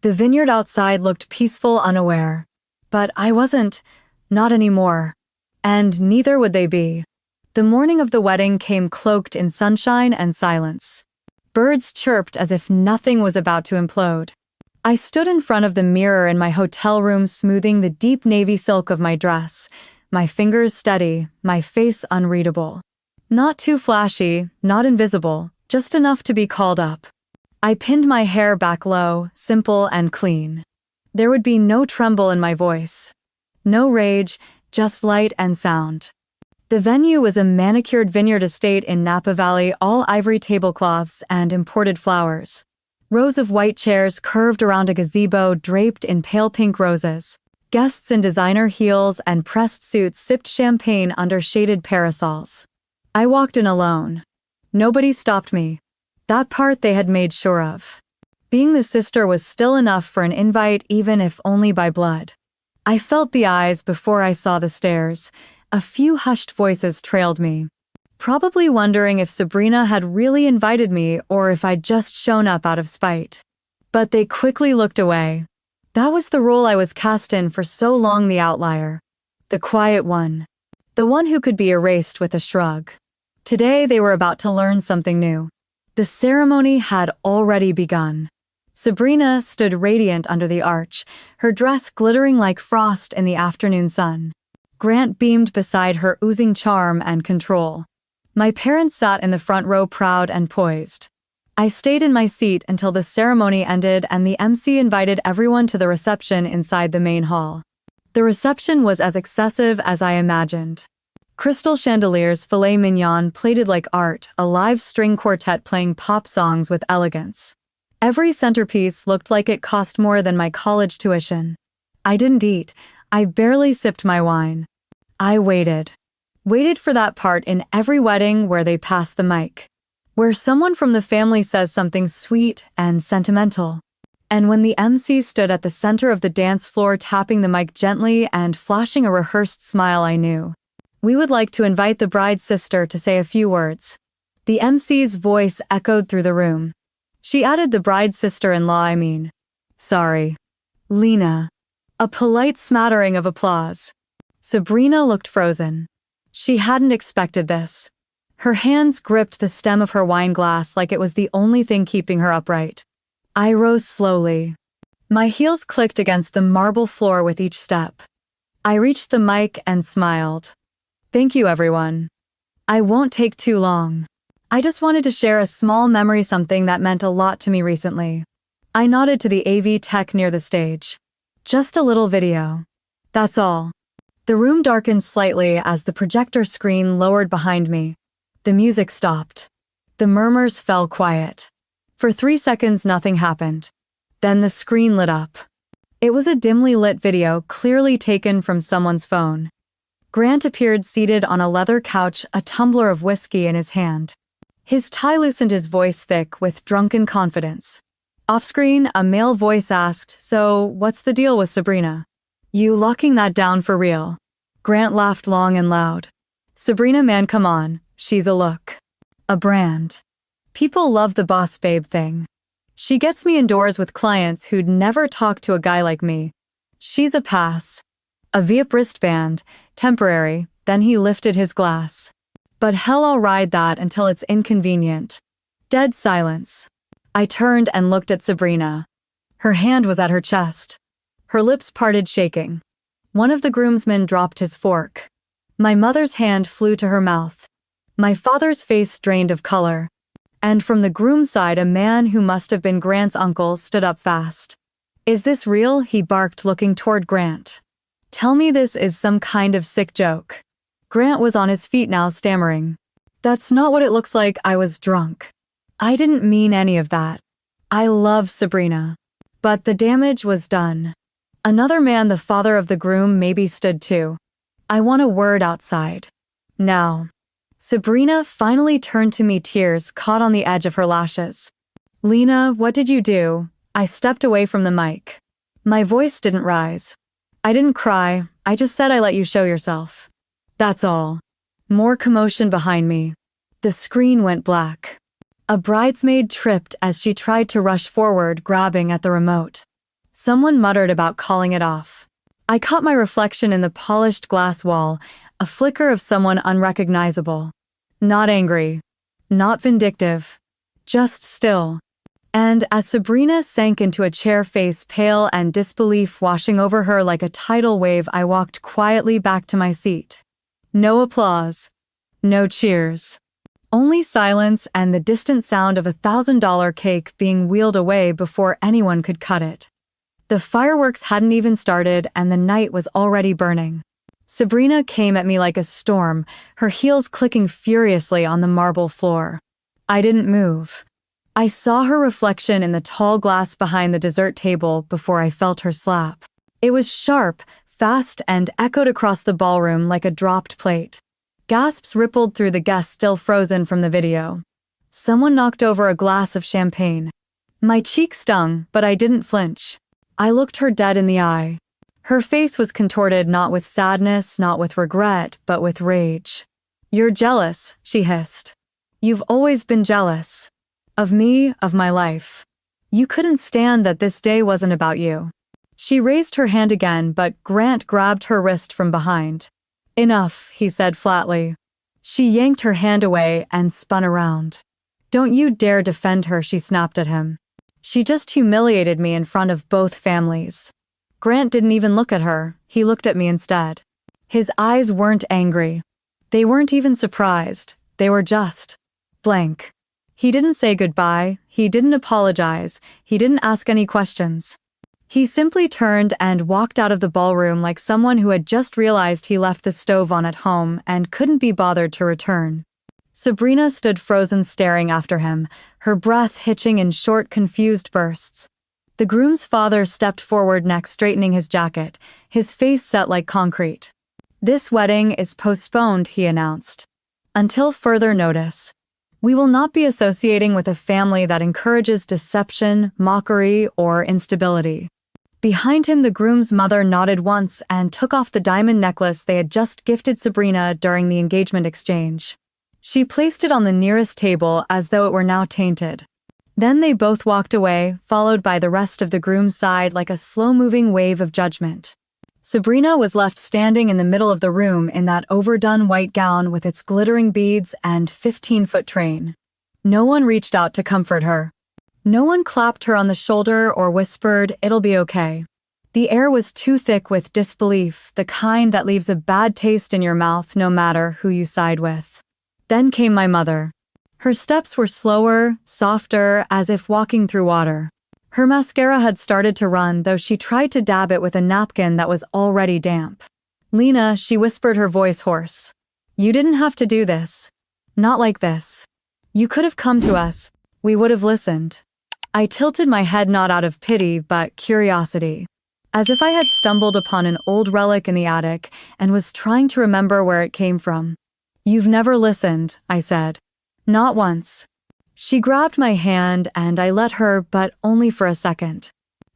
The vineyard outside looked peaceful, unaware. But I wasn't. Not anymore. And neither would they be. The morning of the wedding came cloaked in sunshine and silence. Birds chirped as if nothing was about to implode. I stood in front of the mirror in my hotel room, smoothing the deep navy silk of my dress, my fingers steady, my face unreadable. Not too flashy, not invisible, just enough to be called up. I pinned my hair back low, simple and clean. There would be no tremble in my voice. No rage, just light and sound. The venue was a manicured vineyard estate in Napa Valley, all ivory tablecloths and imported flowers. Rows of white chairs curved around a gazebo draped in pale pink roses. Guests in designer heels and pressed suits sipped champagne under shaded parasols. I walked in alone. Nobody stopped me. That part they had made sure of. Being the sister was still enough for an invite, even if only by blood. I felt the eyes before I saw the stares. A few hushed voices trailed me. Probably wondering if Sabrina had really invited me or if I'd just shown up out of spite. But they quickly looked away. That was the role I was cast in for so long, the outlier. The quiet one. The one who could be erased with a shrug. Today they were about to learn something new. The ceremony had already begun. Sabrina stood radiant under the arch, her dress glittering like frost in the afternoon sun. Grant beamed beside her, oozing charm and control. My parents sat in the front row, proud and poised. I stayed in my seat until the ceremony ended and the MC invited everyone to the reception inside the main hall. The reception was as excessive as I imagined. Crystal chandeliers, filet mignon plated like art, a live string quartet playing pop songs with elegance. Every centerpiece looked like it cost more than my college tuition. I didn't eat. I barely sipped my wine. I waited. Waited for that part in every wedding where they pass the mic. Where someone from the family says something sweet and sentimental. And when the MC stood at the center of the dance floor, tapping the mic gently and flashing a rehearsed smile, I knew. We would like to invite the bride's sister to say a few words. The MC's voice echoed through the room. She added, the bride's sister-in-law, I mean. Sorry. Lena. A polite smattering of applause. Sabrina looked frozen. She hadn't expected this. Her hands gripped the stem of her wine glass like it was the only thing keeping her upright. I rose slowly. My heels clicked against the marble floor with each step. I reached the mic and smiled. Thank you, everyone. I won't take too long. I just wanted to share a small memory, something that meant a lot to me recently. I nodded to the AV tech near the stage. Just a little video. That's all. The room darkened slightly as the projector screen lowered behind me. The music stopped. The murmurs fell quiet. For 3 seconds, nothing happened. Then the screen lit up. It was a dimly lit video, clearly taken from someone's phone. Grant appeared seated on a leather couch, a tumbler of whiskey in his hand. His tie loosened, his voice thick with drunken confidence. Off-screen, a male voice asked, "So, what's the deal with Sabrina? You locking that down for real?" Grant laughed long and loud. "Sabrina, man, come on, she's a look. A brand. People love the boss babe thing. She gets me indoors with clients who'd never talk to a guy like me. She's a pass. A VIP wristband, temporary." Then he lifted his glass. "But hell, I'll ride that until it's inconvenient." Dead silence. I turned and looked at Sabrina. Her hand was at her chest. Her lips parted, shaking. One of the groomsmen dropped his fork. My mother's hand flew to her mouth. My father's face drained of color. And from the groom's side, a man who must have been Grant's uncle stood up fast. "Is this real?" he barked, looking toward Grant. "Tell me this is some kind of sick joke." Grant was on his feet now, stammering. "That's not what it looks like. I was drunk. I didn't mean any of that. I love Sabrina." But the damage was done. Another man, the father of the groom, maybe stood too. "I want a word outside. Now." Sabrina finally turned to me, tears caught on the edge of her lashes. "Lena, what did you do?" I stepped away from the mic. My voice didn't rise. "I didn't cry, I just said I let you show yourself. That's all." More commotion behind me. The screen went black. A bridesmaid tripped as she tried to rush forward, grabbing at the remote. Someone muttered about calling it off. I caught my reflection in the polished glass wall, a flicker of someone unrecognizable. Not angry. Not vindictive. Just still. And as Sabrina sank into a chair, face pale and disbelief washing over her like a tidal wave, I walked quietly back to my seat. No applause. No cheers. Only silence and the distant sound of $1,000 cake being wheeled away before anyone could cut it. The fireworks hadn't even started and the night was already burning. Sabrina came at me like a storm, her heels clicking furiously on the marble floor. I didn't move. I saw her reflection in the tall glass behind the dessert table before I felt her slap. It was sharp, fast, and echoed across the ballroom like a dropped plate. Gasps rippled through the guests still frozen from the video. Someone knocked over a glass of champagne. My cheek stung, but I didn't flinch. I looked her dead in the eye. Her face was contorted, not with sadness, not with regret, but with rage. "You're jealous," she hissed. "You've always been jealous. Of me, of my life. You couldn't stand that this day wasn't about you." She raised her hand again, but Grant grabbed her wrist from behind. "Enough," he said flatly. She yanked her hand away and spun around. "Don't you dare defend her," she snapped at him. "She just humiliated me in front of both families." Grant didn't even look at her, he looked at me instead. His eyes weren't angry. They weren't even surprised, they were just blank. He didn't say goodbye, he didn't apologize, he didn't ask any questions. He simply turned and walked out of the ballroom like someone who had just realized he left the stove on at home and couldn't be bothered to return. Sabrina stood frozen, staring after him, her breath hitching in short, confused bursts. The groom's father stepped forward next, straightening his jacket, his face set like concrete. "This wedding is postponed," he announced. "Until further notice. We will not be associating with a family that encourages deception, mockery, or instability." Behind him, the groom's mother nodded once and took off the diamond necklace they had just gifted Sabrina during the engagement exchange. She placed it on the nearest table as though it were now tainted. Then they both walked away, followed by the rest of the groom's side like a slow-moving wave of judgment. Sabrina was left standing in the middle of the room in that overdone white gown with its glittering beads and 15-foot train. No one reached out to comfort her. No one clapped her on the shoulder or whispered, "It'll be okay." The air was too thick with disbelief, the kind that leaves a bad taste in your mouth no matter who you side with. Then came my mother. Her steps were slower, softer, as if walking through water. Her mascara had started to run, though she tried to dab it with a napkin that was already damp. "Lena," she whispered, her voice hoarse. "You didn't have to do this. Not like this. You could have come to us. We would have listened." I tilted my head, not out of pity, but curiosity. As if I had stumbled upon an old relic in the attic and was trying to remember where it came from. "You've never listened," I said. "Not once." She grabbed my hand and I let her, but only for a second.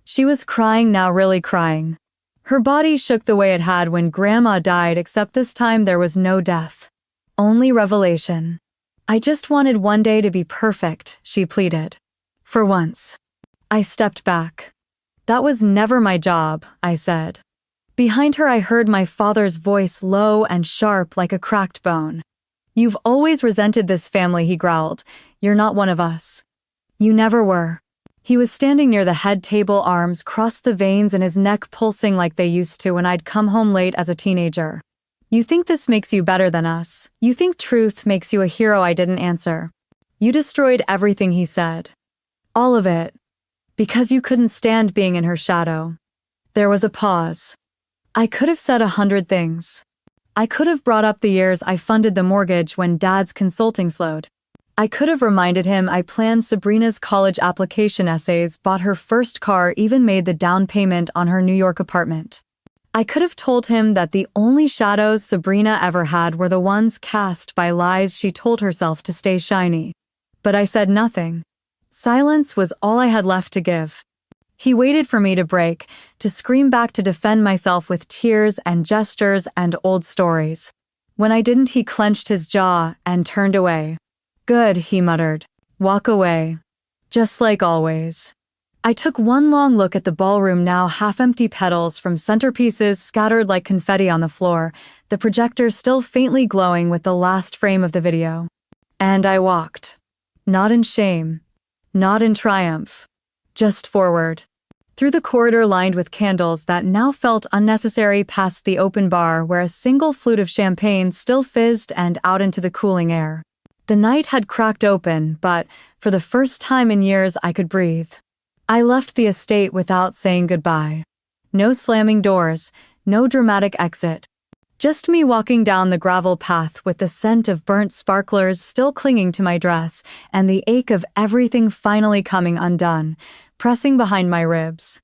She was crying now, really crying. Her body shook the way it had when Grandma died, except this time there was no death. Only revelation. "I just wanted one day to be perfect," she pleaded. "For once." I stepped back. "That was never my job," I said. Behind her I heard my father's voice, low and sharp like a cracked bone. "You've always resented this family," he growled. "You're not one of us. You never were." He was standing near the head table, arms crossed, the veins in his neck pulsing like they used to when I'd come home late as a teenager. "You think this makes you better than us. You think truth makes you a hero." I didn't answer. "You destroyed everything," he said. "All of it. Because you couldn't stand being in her shadow." There was a pause. I could have said 100 things. I could have brought up the years I funded the mortgage when Dad's consulting slowed. I could have reminded him I planned Sabrina's college application essays, bought her first car, even made the down payment on her New York apartment. I could have told him that the only shadows Sabrina ever had were the ones cast by lies she told herself to stay shiny. But I said nothing. Silence was all I had left to give. He waited for me to break, to scream back, to defend myself with tears and gestures and old stories. When I didn't, he clenched his jaw and turned away. "Good," he muttered. "Walk away. Just like always." I took one long look at the ballroom, now half-empty, petals from centerpieces scattered like confetti on the floor, the projector still faintly glowing with the last frame of the video. And I walked. Not in shame. Not in triumph. Just forward. Through the corridor lined with candles that now felt unnecessary, past the open bar where a single flute of champagne still fizzed, and out into the cooling air. The night had cracked open, but for the first time in years I could breathe. I left the estate without saying goodbye. No slamming doors, no dramatic exit. Just me walking down the gravel path with the scent of burnt sparklers still clinging to my dress and the ache of everything finally coming undone, pressing behind my ribs.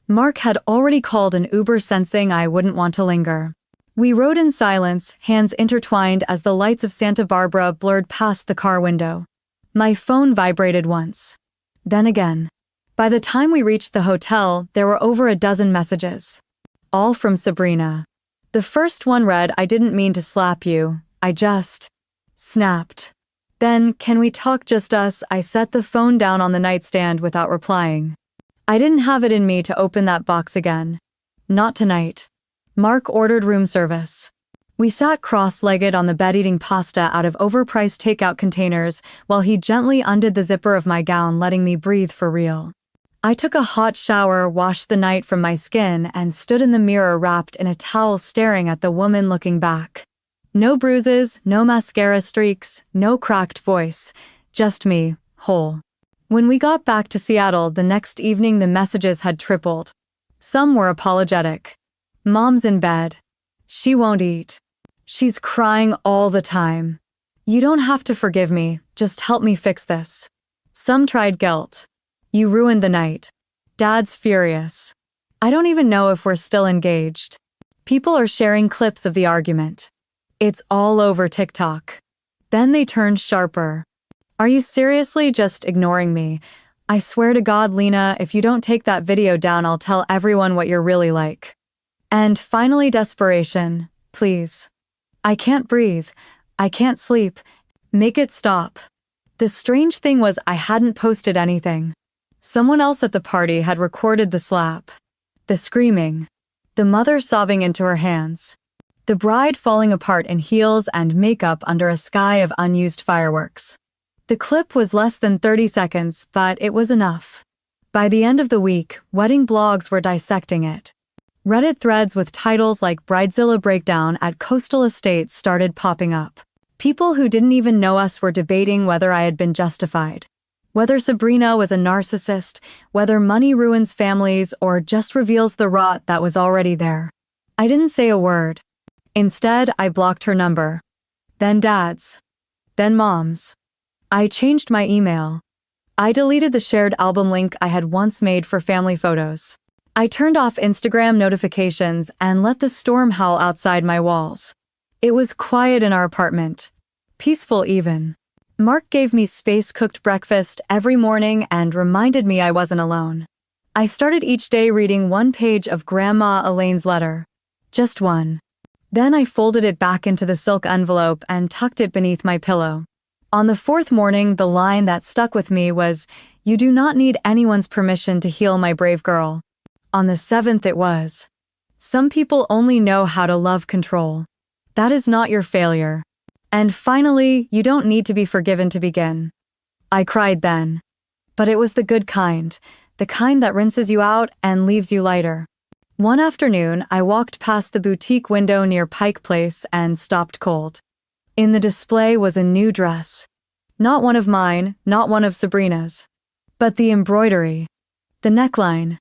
Mark had already called an Uber, sensing I wouldn't want to linger. We rode in silence, hands intertwined as the lights of Santa Barbara blurred past the car window. My phone vibrated once. Then again. By the time we reached the hotel, there were over a dozen messages. All from Sabrina. The first one read, "I didn't mean to slap you. I just..." Snapped. Then, "Can we talk, just us?" I set the phone down on the nightstand without replying. I didn't have it in me to open that box again. Not tonight. Mark ordered room service. We sat cross-legged on the bed eating pasta out of overpriced takeout containers while he gently undid the zipper of my gown, letting me breathe for real. I took a hot shower, washed the night from my skin, and stood in the mirror wrapped in a towel, staring at the woman looking back. No bruises, no mascara streaks, no cracked voice. Just me, whole. When we got back to Seattle the next evening, the messages had tripled. Some were apologetic. "Mom's in bed. She won't eat. She's crying all the time. You don't have to forgive me, just help me fix this." Some tried guilt. "You ruined the night. Dad's furious. I don't even know if we're still engaged." People are sharing clips of the argument. It's all over TikTok. Then they turned sharper. "Are you seriously just ignoring me? I swear to God, Lena, if you don't take that video down, I'll tell everyone what you're really like." And finally, desperation. "Please. I can't breathe. I can't sleep. Make it stop." The strange thing was I hadn't posted anything. Someone else at the party had recorded the slap. The screaming. The mother sobbing into her hands. The bride falling apart in heels and makeup under a sky of unused fireworks. The clip was less than 30 seconds, but it was enough. By the end of the week, wedding blogs were dissecting it. Reddit threads with titles like Bridezilla Breakdown at Coastal Estates started popping up. People who didn't even know us were debating whether I had been justified. Whether Sabrina was a narcissist, whether money ruins families, or just reveals the rot that was already there. I didn't say a word. Instead, I blocked her number. Then Dad's. Then Mom's. I changed my email. I deleted the shared album link I had once made for family photos. I turned off Instagram notifications and let the storm howl outside my walls. It was quiet in our apartment. Peaceful even. Mark gave me space-cooked breakfast every morning and reminded me I wasn't alone. I started each day reading one page of Grandma Elaine's letter. Just one. Then I folded it back into the silk envelope and tucked it beneath my pillow. On the fourth morning, the line that stuck with me was, "You do not need anyone's permission to heal, my brave girl." On the seventh it was, "Some people only know how to love control. That is not your failure." And finally, "You don't need to be forgiven to begin." I cried then. But it was the good kind, the kind that rinses you out and leaves you lighter. One afternoon, I walked past the boutique window near Pike Place and stopped cold. In the display was a new dress. Not one of mine, not one of Sabrina's. But the embroidery. The neckline.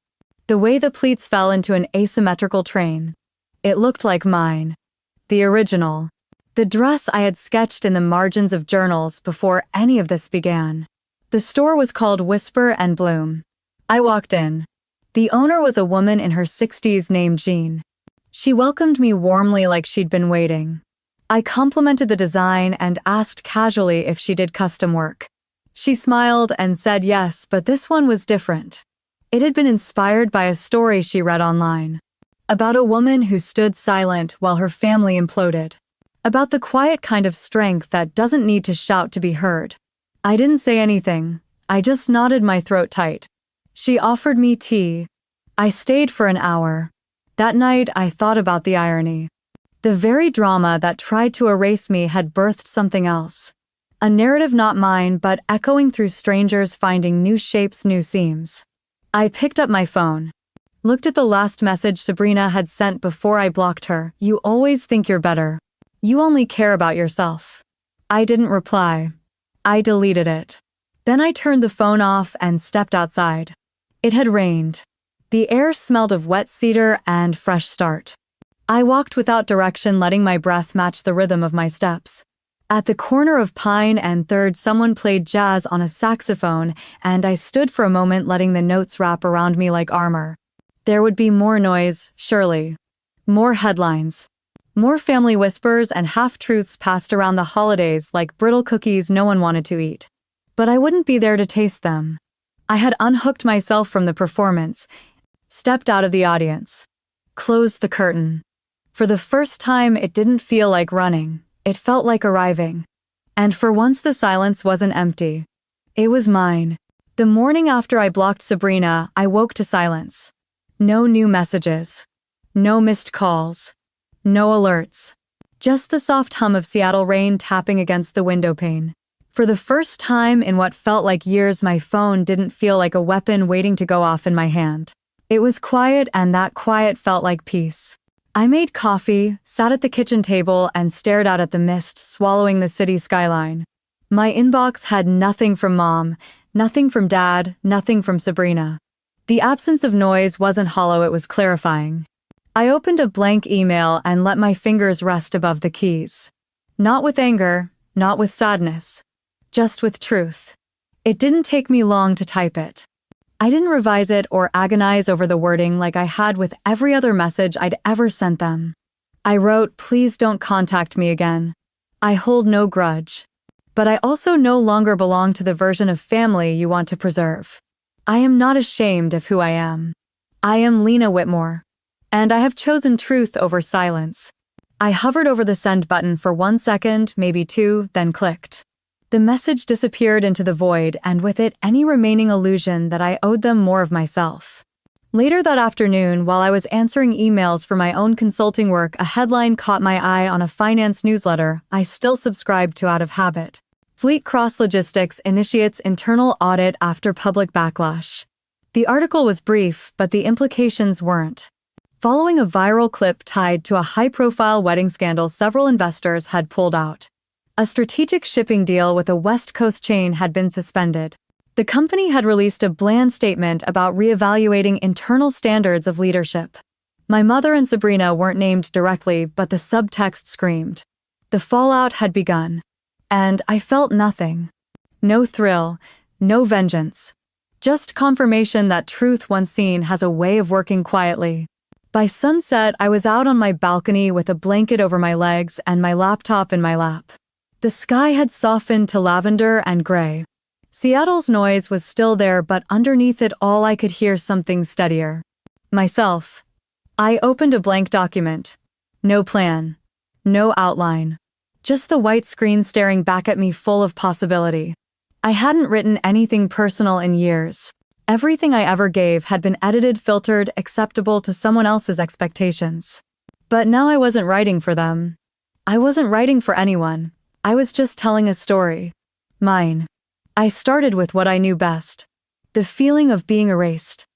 The way the pleats fell into an asymmetrical train. It looked like mine. The original. The dress I had sketched in the margins of journals before any of this began. The store was called Whisper and Bloom. I walked in. The owner was a woman in her 60s named Jean. She welcomed me warmly like she'd been waiting. I complimented the design and asked casually if she did custom work. She smiled and said yes, but this one was different. It had been inspired by a story she read online. About a woman who stood silent while her family imploded. About the quiet kind of strength that doesn't need to shout to be heard. I didn't say anything. I just knotted my throat tight. She offered me tea. I stayed for an hour. That night, I thought about the irony. The very drama that tried to erase me had birthed something else. A narrative not mine, but echoing through strangers finding new shapes, new seams. I picked up my phone. Looked at the last message Sabrina had sent before I blocked her. "You always think you're better. You only care about yourself." I didn't reply. I deleted it. Then I turned the phone off and stepped outside. It had rained. The air smelled of wet cedar and fresh start. I walked without direction, letting my breath match the rhythm of my steps. At the corner of Pine and 3rd, someone played jazz on a saxophone, and I stood for a moment, letting the notes wrap around me like armor. There would be more noise, surely. More headlines. More family whispers and half-truths passed around the holidays like brittle cookies no one wanted to eat. But I wouldn't be there to taste them. I had unhooked myself from the performance, stepped out of the audience, closed the curtain. For the first time, it didn't feel like running. It felt like arriving. And for once, the silence wasn't empty. It was mine. The morning after I blocked Sabrina, I woke to silence. No new messages. No missed calls. No alerts. Just the soft hum of Seattle rain tapping against the window pane. For the first time in what felt like years, my phone didn't feel like a weapon waiting to go off in my hand. It was quiet, and that quiet felt like peace. I made coffee, sat at the kitchen table, and stared out at the mist swallowing the city skyline. My inbox had nothing from Mom, nothing from Dad, nothing from Sabrina. The absence of noise wasn't hollow, it was clarifying. I opened a blank email and let my fingers rest above the keys. Not with anger, not with sadness. Just with truth. It didn't take me long to type it. I didn't revise it or agonize over the wording like I had with every other message I'd ever sent them. I wrote, "Please don't contact me again. I hold no grudge. But I also no longer belong to the version of family you want to preserve. I am not ashamed of who I am. I am Lena Whitmore. And I have chosen truth over silence." I hovered over the send button for 1 second, maybe 2, then clicked. The message disappeared into the void, and with it any remaining illusion that I owed them more of myself. Later that afternoon, while I was answering emails for my own consulting work, a headline caught my eye on a finance newsletter I still subscribed to out of habit. Fleet Cross Logistics initiates internal audit after public backlash. The article was brief, but the implications weren't. Following a viral clip tied to a high-profile wedding scandal several investors had pulled out. A strategic shipping deal with a West Coast chain had been suspended. The company had released a bland statement about reevaluating internal standards of leadership. My mother and Sabrina weren't named directly, but the subtext screamed. The fallout had begun. And I felt nothing. No thrill, no vengeance. Just confirmation that truth once seen has a way of working quietly. By sunset, I was out on my balcony with a blanket over my legs and my laptop in my lap. The sky had softened to lavender and gray. Seattle's noise was still there, but underneath it all I could hear something steadier. Myself. I opened a blank document. No plan. No outline. Just the white screen staring back at me full of possibility. I hadn't written anything personal in years. Everything I ever gave had been edited, filtered, acceptable to someone else's expectations. But now I wasn't writing for them. I wasn't writing for anyone. I was just telling a story. Mine. I started with what I knew best. The feeling of being erased.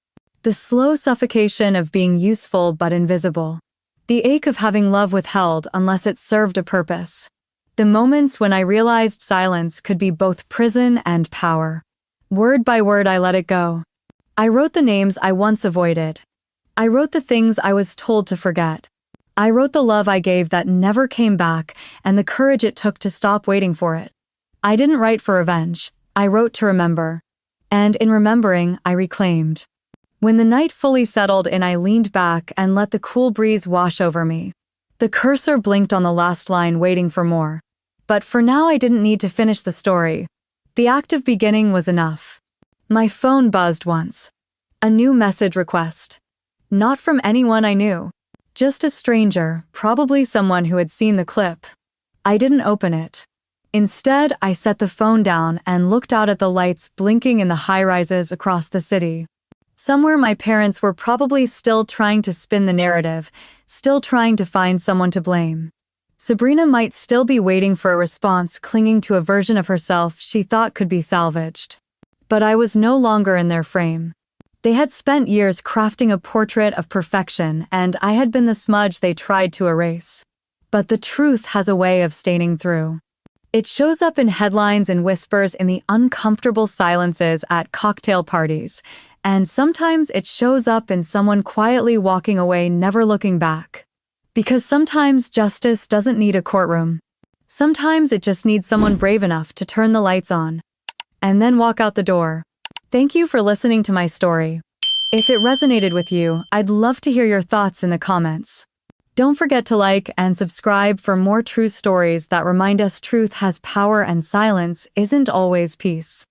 The slow suffocation of being useful but invisible. The ache of having love withheld unless it served a purpose. The moments when I realized silence could be both prison and power. Word by word I let it go. I wrote the names I once avoided. I wrote the things I was told to forget. I wrote the love I gave that never came back and the courage it took to stop waiting for it. I didn't write for revenge. I wrote to remember. And in remembering, I reclaimed. When the night fully settled in, I leaned back and let the cool breeze wash over me. The cursor blinked on the last line, waiting for more. But for now I didn't need to finish the story. The act of beginning was enough. My phone buzzed once. A new message request. Not from anyone I knew. Just a stranger, probably someone who had seen the clip. I didn't open it. Instead, I set the phone down and looked out at the lights blinking in the high-rises across the city. Somewhere my parents were probably still trying to spin the narrative, still trying to find someone to blame. Sabrina might still be waiting for a response, clinging to a version of herself she thought could be salvaged. But I was no longer in their frame. They had spent years crafting a portrait of perfection, and I had been the smudge they tried to erase. But the truth has a way of staining through. It shows up in headlines and whispers in the uncomfortable silences at cocktail parties, and sometimes it shows up in someone quietly walking away, never looking back. Because sometimes justice doesn't need a courtroom. Sometimes it just needs someone brave enough to turn the lights on. And then walk out the door. Thank you for listening to my story. If it resonated with you, I'd love to hear your thoughts in the comments. Don't forget to like and subscribe for more true stories that remind us truth has power and silence isn't always peace.